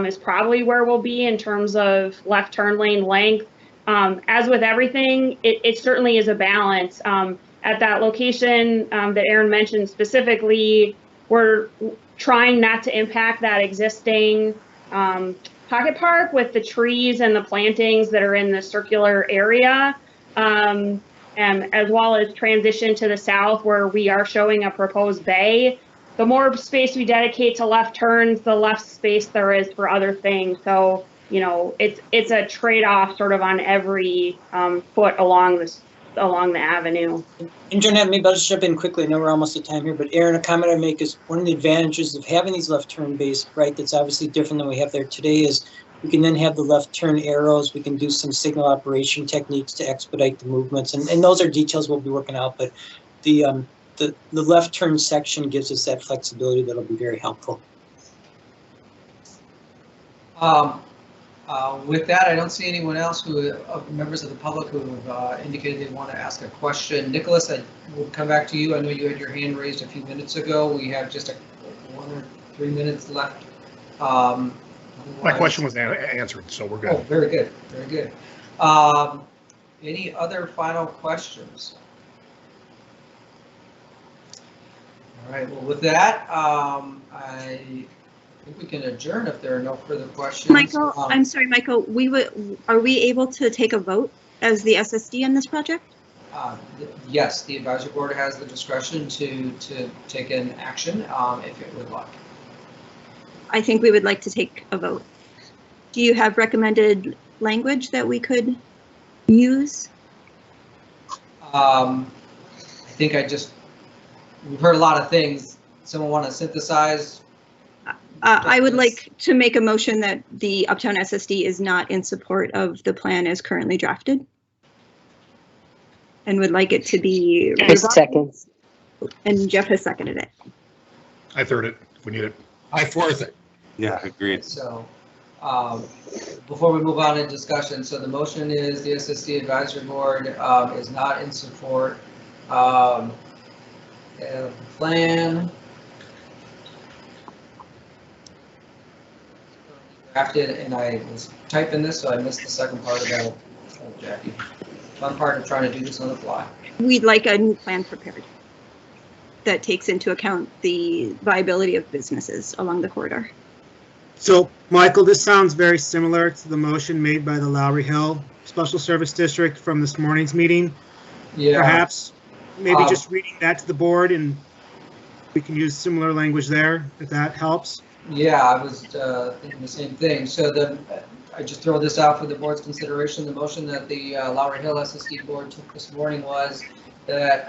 Is probably where we'll be in terms of left turn lane length. As with everything, it certainly is a balance. At that location that Aaron mentioned specifically, we're trying not to impact that existing pocket park with the trees and the plantings that are in the circular area, and as well as transition to the south where we are showing a proposed bay. The more space we dedicate to left turns, the less space there is for other things. So, you know, it's a trade-off sort of on every foot along the avenue. And Jonette, maybe I'll just jump in quickly. I know we're almost at time here, but Aaron, a comment I make is one of the advantages of having these left turn bays, right, that's obviously different than we have there today, is we can then have the left turn arrows. We can do some signal operation techniques to expedite the movements. And those are details we'll be working out, but the left turn section gives us that flexibility that'll be very helpful. With that, I don't see anyone else members of the public who have indicated they want to ask a question. Nicholas, I will come back to you. I know you had your hand raised a few minutes ago. We have just 1 or 3 minutes left. My question was answered, so we're good. Oh, very good, very good. Any other final questions? All right, well, with that, I think we can adjourn if there are no further questions. Michael, I'm sorry, Michael, are we able to take a vote as the SSD in this project? Yes, the advisory board has the discretion to take an action if it would like. I think we would like to take a vote. Do you have recommended language that we could use? I think we've heard a lot of things. Someone want to synthesize? I would like to make a motion that the Uptown SSD is not in support of the plan as currently drafted. And would like it to be. Seconds. And Jeff has seconded it. I third it if we need it. I fourth it. Yeah, agreed. So before we move on in discussion, so the motion is the SSD advisory board is not in support of the plan drafted, and I was typing this, so I missed the second part of that, Jackie. Fun part of trying to do this on the fly. We'd like a new plan prepared that takes into account the viability of businesses along the corridor. So, Michael, this sounds very similar to the motion made by the Lowry Hill Special Service District from this morning's meeting. Yeah. Perhaps maybe just reading that to the board, and we can use similar language there, if that helps. Yeah, I was thinking the same thing. So I just throw this out for the board's consideration. The motion that the Lowry Hill SSD board took this morning was that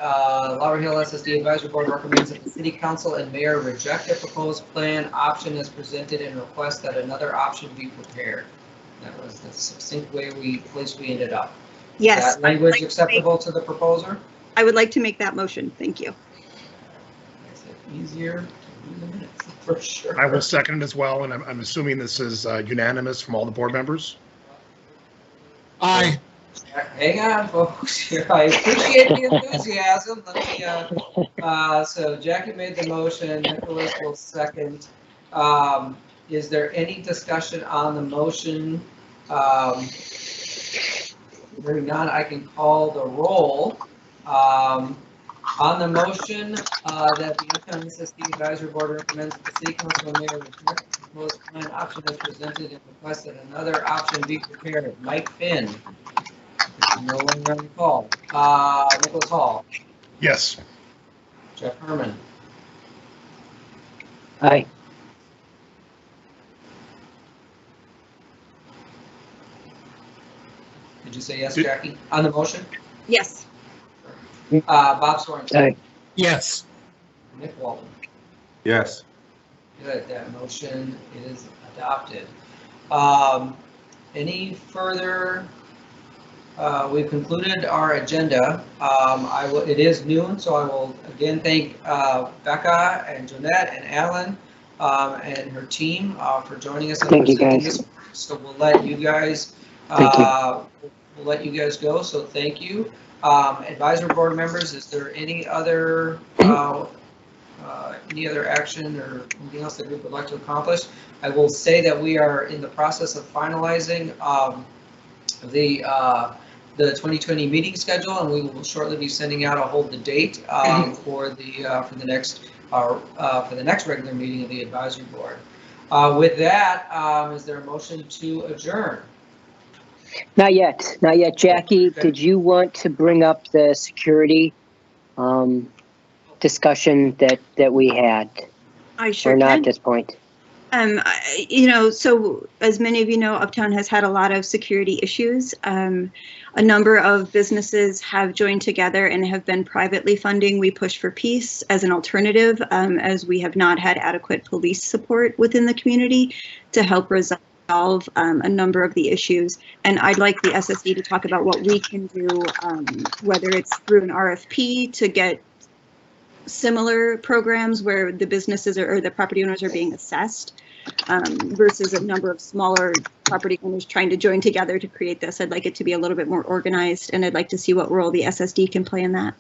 Lowry Hill SSD Advisory Board recommends that the City Council and Mayor reject the proposed plan option as presented and request that another option be prepared. That was the succinct place we ended up. Yes. Is that language acceptable to the proposer? I would like to make that motion. Thank you. Makes it easier to do the minutes, for sure. I will second it as well, and I'm assuming this is unanimous from all the board members. Aye. Hang on, folks. I appreciate the enthusiasm. So Jackie made the motion. Nicholas will second. Is there any discussion on the motion? Hearing none, I can call the roll. On the motion that the Uptown SSD Advisory Board recommends that the City Council and Mayor reject proposed plan option as presented and request that another option be prepared. Mike Finn, no longer on the call. Nicholas Hall, Yes. Jeff Herman, Aye. did you say yes, Jackie, on the motion? Yes. Bob Sorensen, Aye. Yes. Nick Walton. Yes. Good, that motion is adopted. Any further, we've concluded our agenda. It is noon, so I will again thank Becca and Jeanette and Alan and her team for joining us. Thank you, guys. So we'll let you guys, we'll let you guys go, so thank you. Advisory board members, is there any other action or anything else that we would like to accomplish? I will say that we are in the process of finalizing the 2020 meeting schedule, and we will shortly be sending out a hold the date for the next regular meeting of the advisory board. With that, is there a motion to adjourn? Not yet. Not yet. Jackie, Okay. did you want to bring up the security discussion that we had? I sure Or not can. at this point? So as many of you know, Uptown has had a lot of security issues. A number of businesses have joined together and have been privately funding We Push for Peace as an alternative, as we have not had adequate police support within the community to help resolve a number of the issues. And I'd like the SSD to talk about what we can do, whether it's through an RFP to get similar programs where the businesses or the property owners are being assessed versus a number of smaller property owners trying to join together to create this. I'd like it to be a little bit more organized, and I'd like to see what role the SSD can play in that.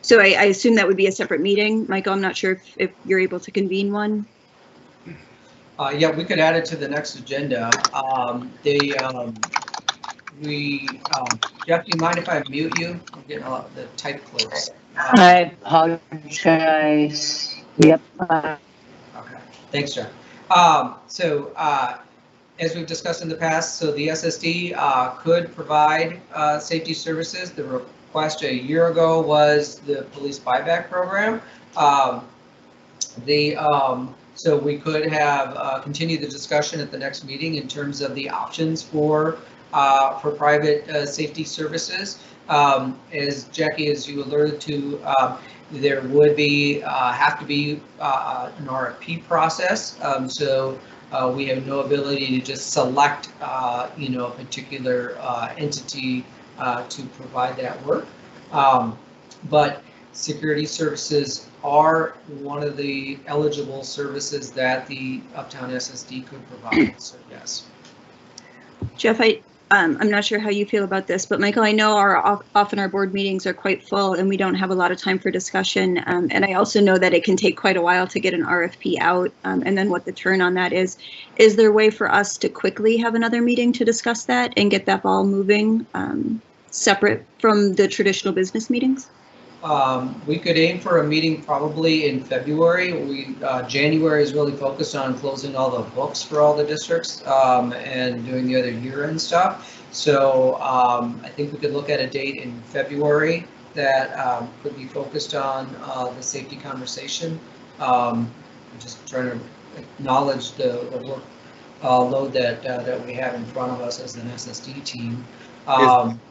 So I assume that would be a separate meeting. Michael, I'm not sure if you're able to convene one. Yeah, we could add it to the next agenda. Jeff, do you mind if I mute you? I'm getting a lot of the type clicks. I apologize. Yep. Okay, thanks, Jeff. As we've discussed in the past, so the SSD could provide safety services. The request a year ago was the police buyback program. So we could have continue the discussion at the next meeting in terms of the options for private safety services. As Jackie, as you alerted to, there would have to be an RFP process. So we have no ability to just select, a particular entity to provide that work. But security services are one of the eligible services that the Uptown SSD could provide. So yes. Jeff, I'm not sure how you feel about this, but Michael, I know often our board meetings are quite full and we don't have a lot of time for discussion. And I also know that it can take quite a while to get an RFP out and then what the turn on that is. Is there a way for us to quickly have another meeting to discuss that and get that ball moving separate from the traditional business meetings? We could aim for a meeting probably in February. January is really focused on closing all the books for all the districts and doing the other year-end stuff. So I think we could look at a date in February that could be focused on the safety conversation. Just trying to acknowledge the work load that we have in front of us as an SSD team.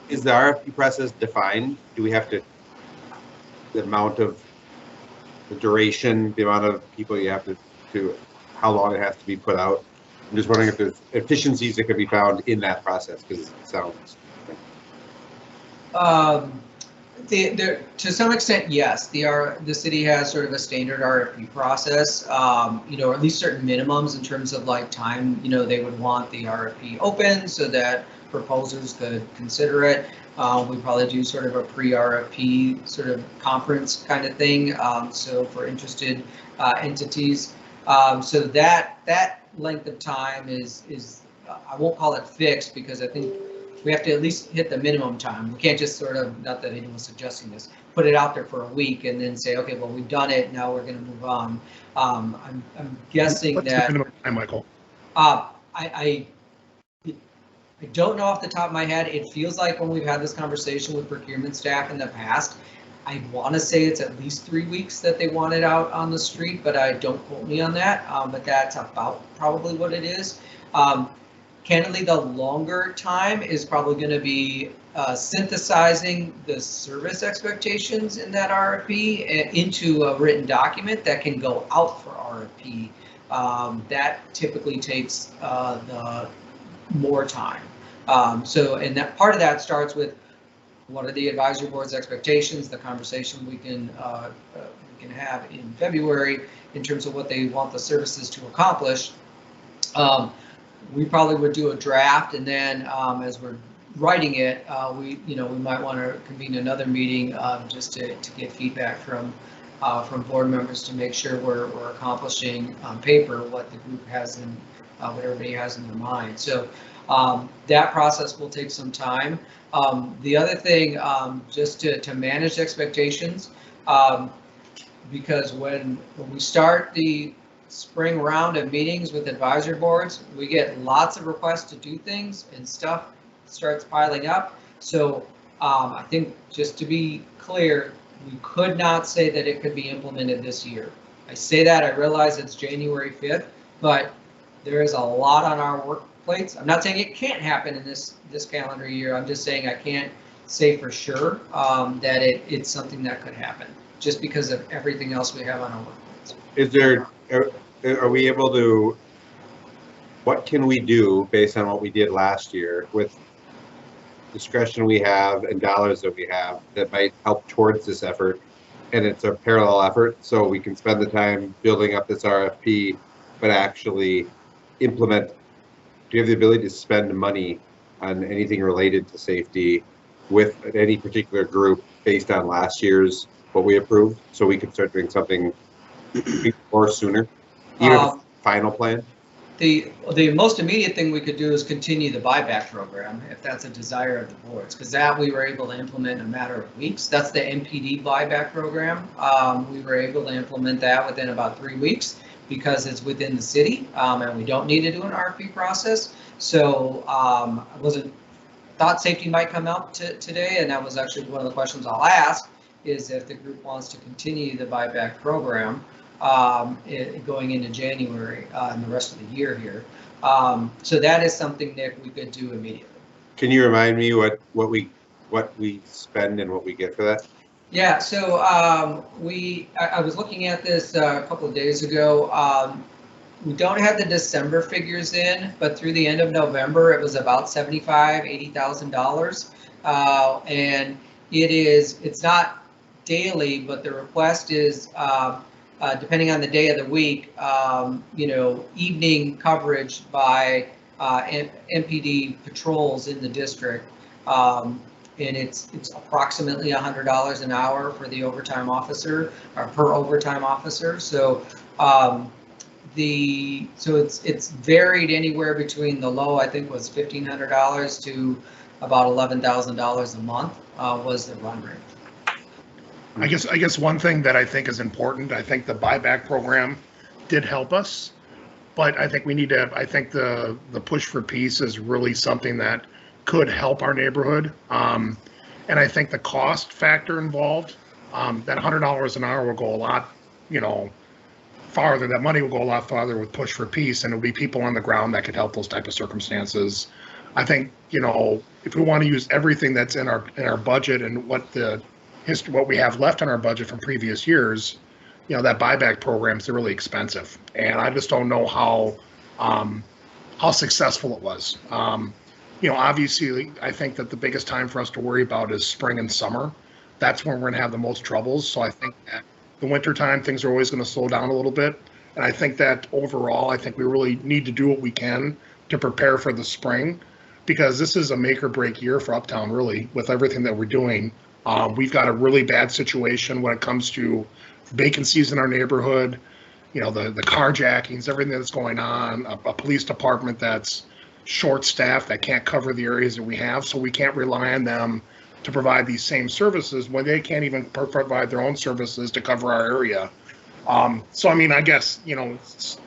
Is the RFP process defined? Do we have to? The amount of the duration, the amount of people you have to how long it has to be put out. I'm just wondering if there's efficiencies that could be found in that process, because it sounds. To some extent, yes. The city has sort of a standard RFP process, or at least certain minimums in terms of like time. They would want the RFP open so that proposers could consider it. We probably do sort of a pre-RFP sort of conference kind of thing. So for interested entities, so that length of time is I won't call it fixed, because I think we have to at least hit the minimum time. We can't just sort of, not that anyone's suggesting this, put it out there for a week and then say, okay, well, we've done it, now we're going to move on. I'm guessing What's the that minimum time, Michael? I don't know off the top of my head. It feels like when we've had this conversation with procurement staff in the past, I want to say it's at least 3 weeks that they want it out on the street, but I don't quote me on that. But that's about probably what it is. Candidly, the longer time is probably going to be synthesizing the service expectations in that RFP into a written document that can go out for RFP. That typically takes the more time. And that part of that starts with what are the advisory board's expectations, the conversation we can have in February in terms of what they want the services to accomplish. We probably would do a draft, and then as we're writing it, we might want to convene another meeting just to get feedback from board members to make sure we're accomplishing on paper what the group has in, what everybody has in their mind. So that process will take some time. The other thing, just to manage expectations, because when we start the spring round of meetings with advisory boards, we get lots of requests to do things and stuff starts piling up. So I think just to be clear, we could not say that it could be implemented this year. I say that, I realize it's January 5th, but there is a lot on our work plates. I'm not saying it can't happen in this calendar year. I'm just saying I can't say for sure that it's something that could happen just because of everything else we have on our work plates. Is there, are we able to, what can we do based on what we did last year with discretion we have and dollars that we have that might help towards this effort? And it's a parallel effort, so we can spend the time building up this RFP, but actually implement. Do you have the ability to spend money on anything related to safety with any particular group based on last year's what we approved, so we could start doing something or sooner, even if it's final plan? The most immediate thing we could do is continue the buyback program if that's a desire of the boards, because that we were able to implement in a matter of weeks. That's the MPD buyback program. We were able to implement that within about 3 weeks because it's within the city and we don't need to do an RFP process. So I thought safety might come out today, and that was actually one of the questions I'll ask, is if the group wants to continue the buyback program going into January and the rest of the year here. So that is something that we could do immediately. Can you remind me what we spend and what we get for that? Yeah, so I was looking at this a couple of days ago. We don't have the December figures in, but through the end of November, it was about $80,000. And it's not daily, but the request is, depending on the day of the week, evening coverage by MPD patrols in the district. And it's approximately $100 an hour for the overtime officer, or per overtime officer. So it's varied anywhere between the low, I think, was $1,500 to about $11,000 a month was the run rate. I guess one thing that I think is important, I think the buyback program did help us, but I think we need to, I think the push for peace is really something that could help our neighborhood. And I think the cost factor involved, that $100 an hour will go a lot, farther. That money will go a lot farther with push for peace, and it'll be people on the ground that could help those type of circumstances. I think, if we want to use everything that's in our budget and what we have left in our budget from previous years, that buyback programs are really expensive, and I just don't know how successful it was. Obviously, I think that the biggest time for us to worry about is spring and summer. That's when we're going to have the most troubles. So I think that the winter time, things are always going to slow down a little bit. And I think that overall, I think we really need to do what we can to prepare for the spring, because this is a make or break year for Uptown, really, with everything that we're doing. We've got a really bad situation when it comes to vacancies in our neighborhood, the carjackings, everything that's going on, a police department that's short-staffed, that can't cover the areas that we have, so we can't rely on them to provide these same services when they can't even provide their own services to cover our area. So, I mean, I guess, you know,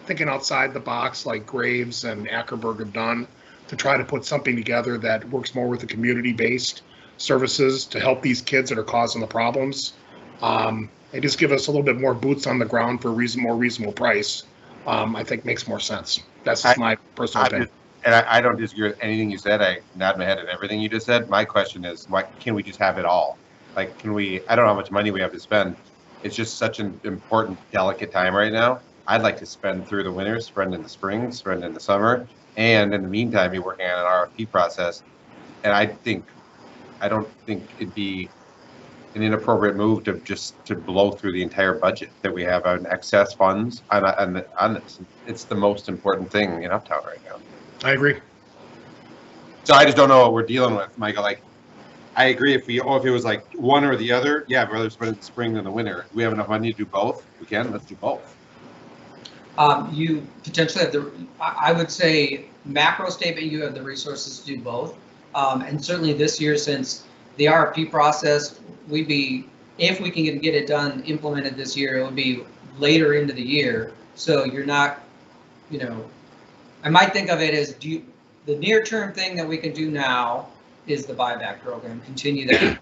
thinking outside the box like Graves and Ackerberg have done to try to put something together that works more with the community-based services to help these kids that are causing the problems. They just give us a little bit more boots on the ground for a more reasonable price. I think makes more sense. That's just my personal opinion. And I don't disagree with anything you said. I nod my head at everything you just said. My question is, why can't we just have it all? Like, can we, I don't know how much money we have to spend. It's just such an important, delicate time right now. I'd like to spend through the winter, spend in the spring, spend in the summer, and in the meantime, be working on an RFP process. And I don't think it'd be an inappropriate move to blow through the entire budget that we have on excess funds on this. It's the most important thing in Uptown right now. I agree. So I just don't know what we're dealing with, Michael. Like, I agree if it was like one or the other, yeah, I'd rather spend it in the spring than the winter. Do we have enough money to do both? We can, let's do both. You potentially have I would say macro statement, you have the resources to do both. And certainly this year, since the RFP process, if we can get it done, implemented this year, it would be later into the year. So you're not, you know, I might think of it as the near-term thing that we can do now is the buyback program, continue that.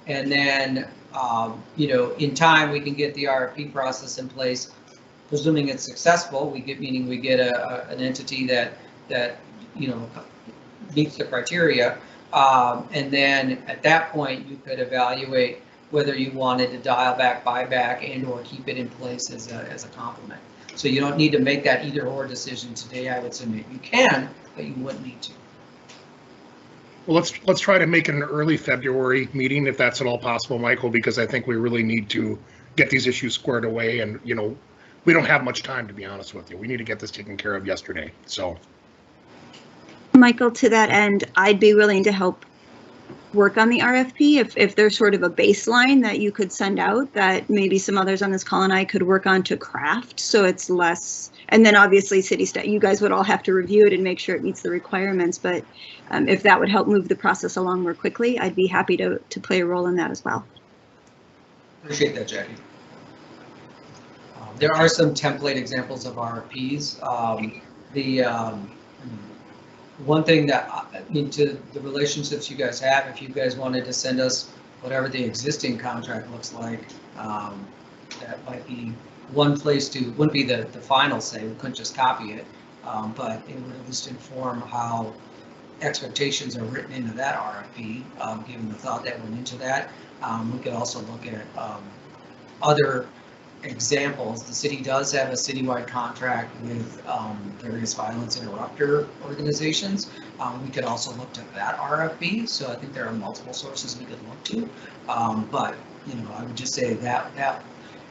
And then, you know, in time, we can get the RFP process in place, presuming it's successful. Meaning we get an entity that, you know, meets the criteria. And then at that point, you could evaluate whether you wanted to dial back, buyback, and or keep it in place as a complement. So you don't need to make that either or decision today. I would submit you can, but you wouldn't need to. Well, let's try to make it an early February meeting if that's at all possible, Michael, because I think we really need to get these issues squared away. And, you know, we don't have much time, to be honest with you. We need to get this taken care of yesterday. So, Michael, to that end, I'd be willing to help work on the RFP if there's sort of a baseline that you could send out that maybe some others on this call and I could work on to craft, so it's less, and then obviously city staff, you guys would all have to review it and make sure it meets the requirements, but if that would help move the process along more quickly, I'd be happy to play a role in that as well. Appreciate that, Jackie. There are some template examples of RFPs. One thing that, I mean, to the relationships you guys have, if you guys wanted to send us whatever the existing contract looks like, that might be one place wouldn't be the final say, we couldn't just copy it, but it would at least inform how expectations are written into that RFP, given the thought that went into that. We could also look at other examples. The city does have a citywide contract with various violence interrupter organizations. We could also look to that RFP. So I think there are multiple sources we could look to. But you know, I would just say that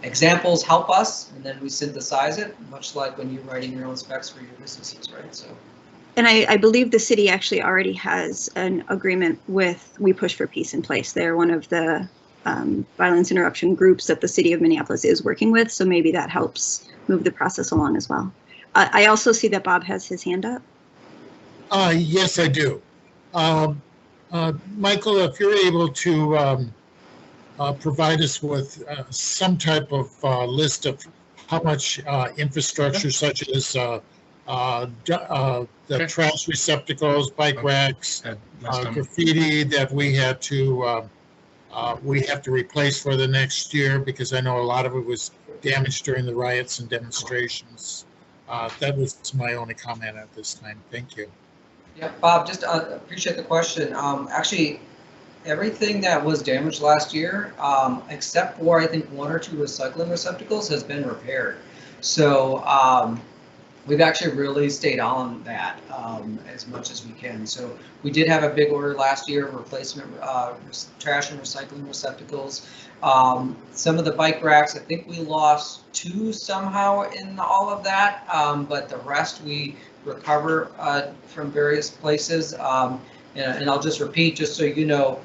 examples help us, and then we synthesize it, much like when you're writing your own specs for your businesses, right? So. And I believe the city actually already has an agreement with We Push for Peace in place. They're one of the violence interruption groups that the city of Minneapolis is working with, so maybe that helps move the process along as well. I also see that Bob has his hand up. Yes, I do. Michael, if you're able to provide us with some type of list of how much infrastructure, such as the trash receptacles, bike racks, graffiti that we have to replace for the next year, because I know a lot of it was damaged during the riots and demonstrations. That was my only comment at this time. Thank you. Yeah, Bob, just appreciate the question. Actually, everything that was damaged last year, except for I think 1 or 2 recycling receptacles, has been repaired. So we've actually really stayed on that as much as we can. So we did have a big order last year of replacement trash and recycling receptacles. Some of the bike racks, I think we lost 2 somehow in all of that, but the rest we recover from various places. And I'll just repeat, just so you know,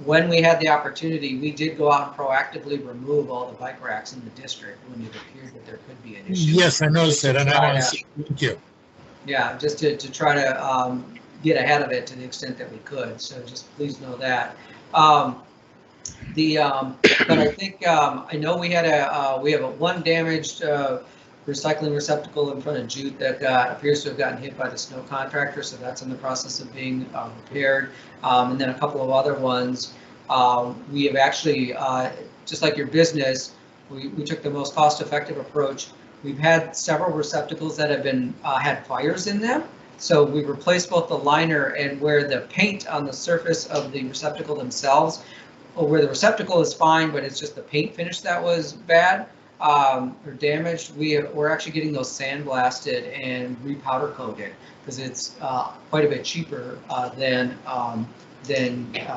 when we had the opportunity, we did go out and proactively remove all the bike racks in the district when it appeared that there could be an issue. Yes, I noticed that, and I want to say thank you. Yeah, just to try to get ahead of it to the extent that we could. So just please know that. But I think I know we have a one damaged recycling receptacle in front of Jute that appears to have gotten hit by the snow contractor, so that's in the process of being repaired. And then a couple of other ones. We have actually, just like your business, we took the most cost-effective approach. We've had several receptacles that have been had fires in them. So we replaced both the liner and where the paint on the surface of the receptacle themselves, or where the receptacle is fine, but it's just the paint finish that was bad or damaged. We're actually getting those sandblasted and repowder coated because it's quite a bit cheaper than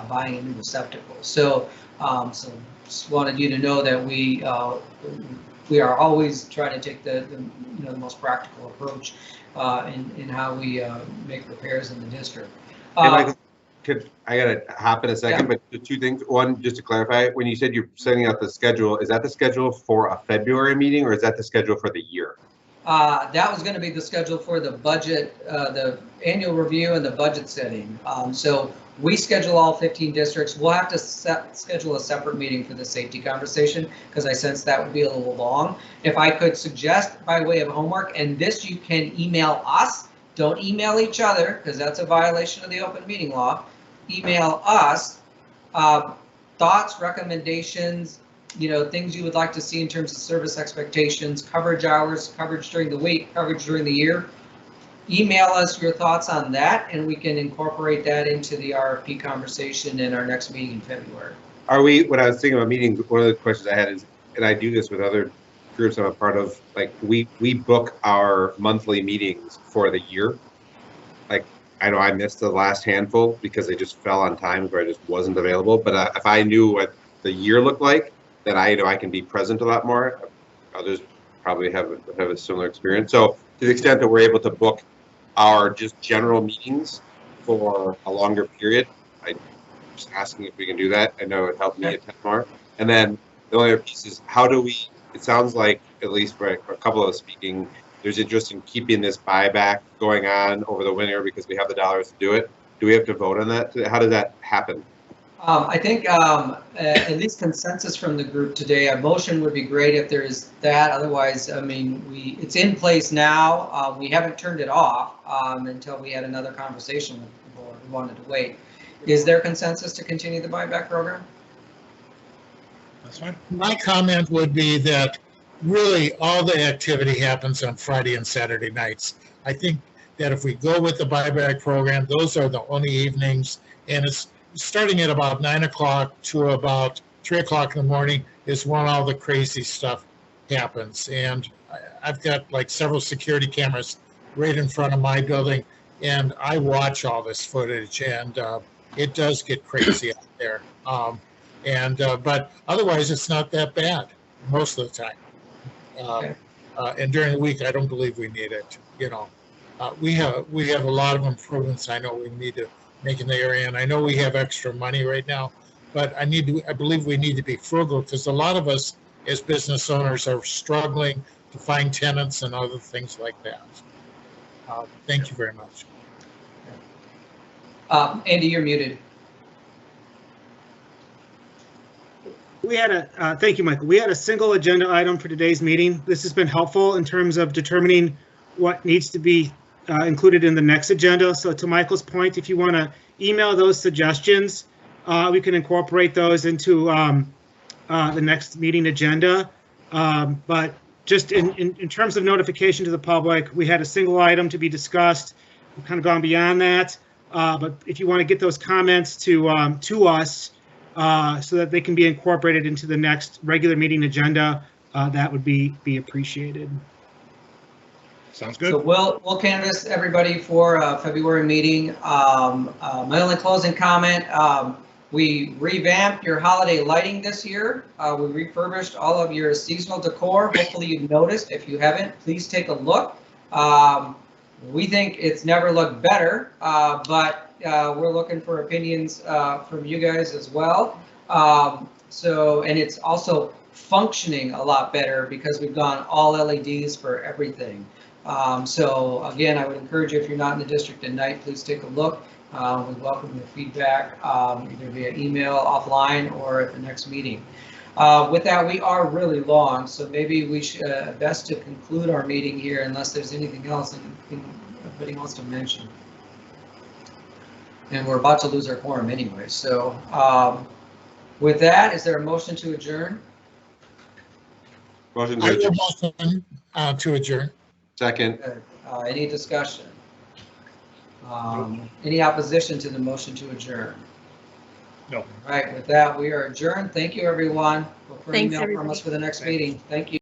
buying a new receptacle. So just wanted you to know that we are always trying to take the most practical approach in how we make repairs in the district. I gotta hop in a second, but the two things. One, just to clarify, when you said you're sending out the schedule, is that the schedule for a February meeting or is that the schedule for the year? That was going to be the schedule for the budget, the annual review and the budget setting. So we schedule all 15 districts. We'll have to schedule a separate meeting for the safety conversation because I sense that would be a little long. If I could suggest by way of homework, and this you can email us, don't email each other because that's a violation of the open meeting law. Email us thoughts, recommendations, things you would like to see in terms of service expectations, coverage hours, coverage during the week, coverage during the year. Email us your thoughts on that, and we can incorporate that into the RFP conversation in our next meeting in February. When I was thinking about meetings, one of the questions I had is, and I do this with other groups I'm a part of, like we book our monthly meetings for the year. Like, I know I missed the last handful because they just fell on times where I just wasn't available. But if I knew what the year looked like, then I know I can be present a lot more. Others probably have a similar experience. So to the extent that we're able to book our just general meetings for a longer period, I'm just asking if we can do that. I know it helped me attend more. And then the only other piece is how do we, it sounds like, at least for a couple of us speaking, there's interest in keeping this buyback going on over the winter because we have the dollars to do it. Do we have to vote on that? How does that happen? I think at least consensus from the group today, a motion would be great if there is that. Otherwise, I mean, it's in place now. We haven't turned it off until we had another conversation with the board. We wanted to wait. Is there consensus to continue the buyback program? That's fine. My comment would be that really all the activity happens on Friday and Saturday nights. I think that if we go with the buyback program, those are the only evenings, and it's starting at about 9 o'clock to about 3 o'clock in the morning is when all the crazy stuff happens. And I've got like several security cameras right in front of my building, and I watch all this footage, and it does get crazy out there. But otherwise, it's not that bad most of the time. And during the week, I don't believe we need it. We have a lot of improvements I know we need to make in the area, and I know we have extra money right now, but I believe we need to be frugal because a lot of us as business owners are struggling to find tenants and other things like that. Thank you very much. Andy, you're muted. Thank you, Michael. We had a single agenda item for today's meeting. This has been helpful in terms of determining what needs to be included in the next agenda. So to Michael's point, if you want to email those suggestions, we can incorporate those into the next meeting agenda. But just in terms of notification to the public, we had a single item to be discussed. We've kind of gone beyond that. But if you want to get those comments to us so that they can be incorporated into the next regular meeting agenda, that would be appreciated. Sounds good. So we'll canvass everybody for a February meeting. My only closing comment, we revamped your holiday lighting this year. We refurbished all of your seasonal decor. Hopefully you've noticed. If you haven't, please take a look. We think it's never looked better, but we're looking for opinions from you guys as well. And it's also functioning a lot better because we've gone all LEDs for everything. So again, I would encourage you, if you're not in the district at night, please take a look. We welcome your feedback, either via email, offline, or at the next meeting. With that, we are really long, so maybe we should best to conclude our meeting here unless there's anything else anybody wants to mention. And we're about to lose our quorum anyway. So with that, is there a motion to adjourn? Motion I to adjourn. motion to adjourn. Second. Any discussion? Any opposition to the motion to adjourn? No. All right, with that, we are adjourned. Thank you, everyone. Look for an Thanks, email from everybody. us for the next meeting. Thank you.